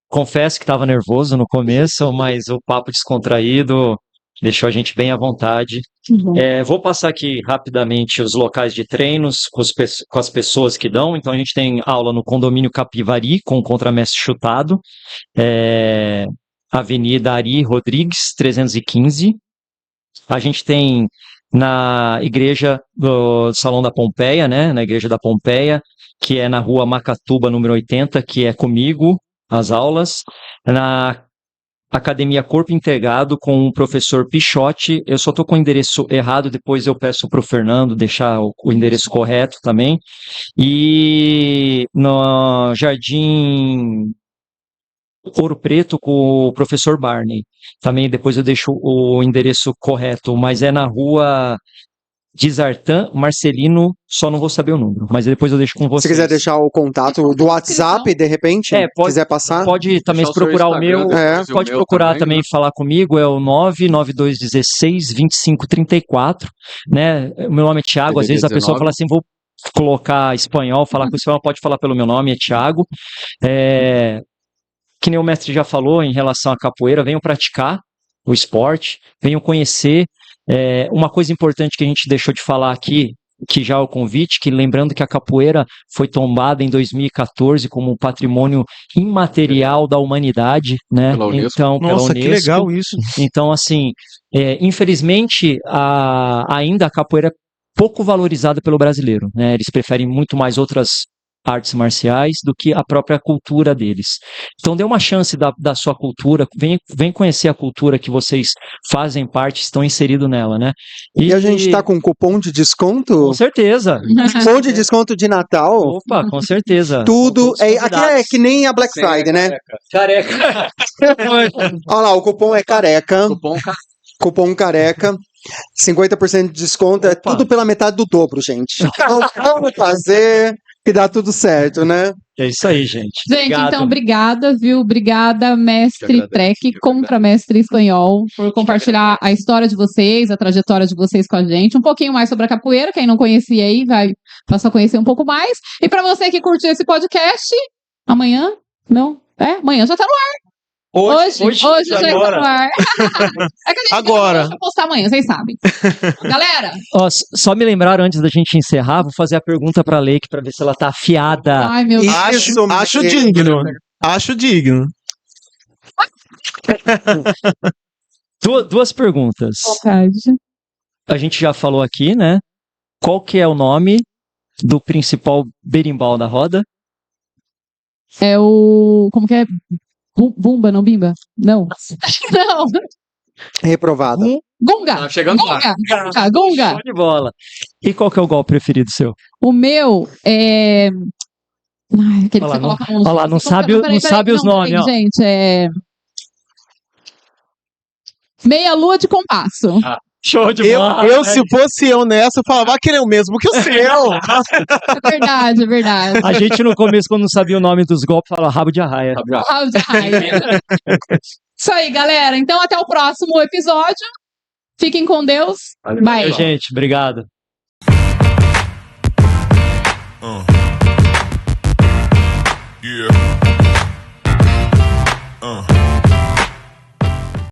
Confesso que estava nervoso no começo, mas o papo descontraído deixou a gente bem à vontade. Que bom. Vou passar aqui rapidamente os locais de treinos com as pessoas que dão. Então, a gente tem aula no Condomínio Capivari, com o contramestre Chutado, Avenida Ari Rodrigues, 315. A gente tem na igreja do Salão da Pompeia, né? Na igreja da Pompeia, que é na rua Macatuba, número 80, que é comigo, as aulas. Na Academia Corpo Integrado com o professor Pichotti. Eu só estou com o endereço errado, depois eu peço para o Fernando deixar o endereço correto também. E no Jardim Ouro Preto com o professor Barney. Também depois eu deixo o endereço correto, mas é na rua Dizartan Marcelino, só não vou saber o número, mas depois eu deixo com Se vocês. quiser deixar o contato do WhatsApp, de repente, Pode, quiser passar. pode também Deixar o se seu procurar o Instagram, meu, depois, e o pode meu procurar também, também né? falar comigo, é o 992162534, né? O meu nome é Thiago, às vezes a pessoa 19. fala assim, vou colocar espanhol, falar com espanhol, pode falar pelo meu nome, é Thiago. Que nem o mestre já falou em relação à capoeira, venham praticar o esporte, venham conhecer. Uma coisa importante que a gente deixou de falar aqui, que já é o convite, que lembrando que a capoeira foi tombada em 2014 como patrimônio imaterial da humanidade, né? Pela Unesco. Então, pela Nossa, que Unesco. legal isso. Então, assim, infelizmente, ainda a capoeira é pouco valorizada pelo brasileiro, né? Eles preferem muito mais outras artes marciais do que a própria cultura deles. Então dê uma chance da sua cultura, vem conhecer a cultura que vocês fazem parte, estão inseridos nela, né? E a gente tá com cupom de desconto? Com certeza. Cupom de desconto de Natal? Opa, com certeza. Tudo. Todos Aqui é convidados. que nem a Black Friday, né? Careca. Olha lá, o cupom é careca. Cupom Cupom careca. 50% de desconto. É Opa. tudo pela metade do dobro, gente. Então vamos fazer que dá tudo certo, né? É isso aí, gente. Gente, Obrigado. então, obrigada, viu? Obrigada, mestre agradeço, Trek, de verdade. contra mestre espanhol, por compartilhar a história de vocês, a trajetória de vocês com a gente. Um pouquinho mais sobre a capoeira, quem não conhecia aí vai passar a conhecer um pouco mais. E pra você que curtiu esse podcast, amanhã? Não? Amanhã já tá no ar. Hoje já está no ar. É que a gente Agora. vai postar amanhã, vocês sabem. Galera, Ó, só me lembraram antes da gente encerrar, vou fazer a pergunta pra Leike pra ver se ela tá afiada. ai meu Deus. Acho digno. Acho digno. Duas perguntas. Vontade. A gente já falou aqui, né? Qual que é o nome do principal berimbau da roda? É o. Como que é? Bumba, não bimba? Não. Não. Reprovada. Gonga. Tá chegando lá. Gonga. Gonga. Show de bola. E qual que é o golpe preferido seu? O meu é. Ai, aquele que Olha lá, você coloca a mão no olha lá, chão. não sabe o- não sabe os nomes, ó. Gente, é. Meia lua de compasso. Show de Se fosse eu nessa, eu falava, aquele é o mesmo que o seu. É verdade, é verdade. A gente no começo, quando não sabia o nome dos golpes, falava rabo de arraia. Isso aí, galera. Então, até o próximo episódio. Fiquem com Deus. Bye. Gente, obrigado. Yeah.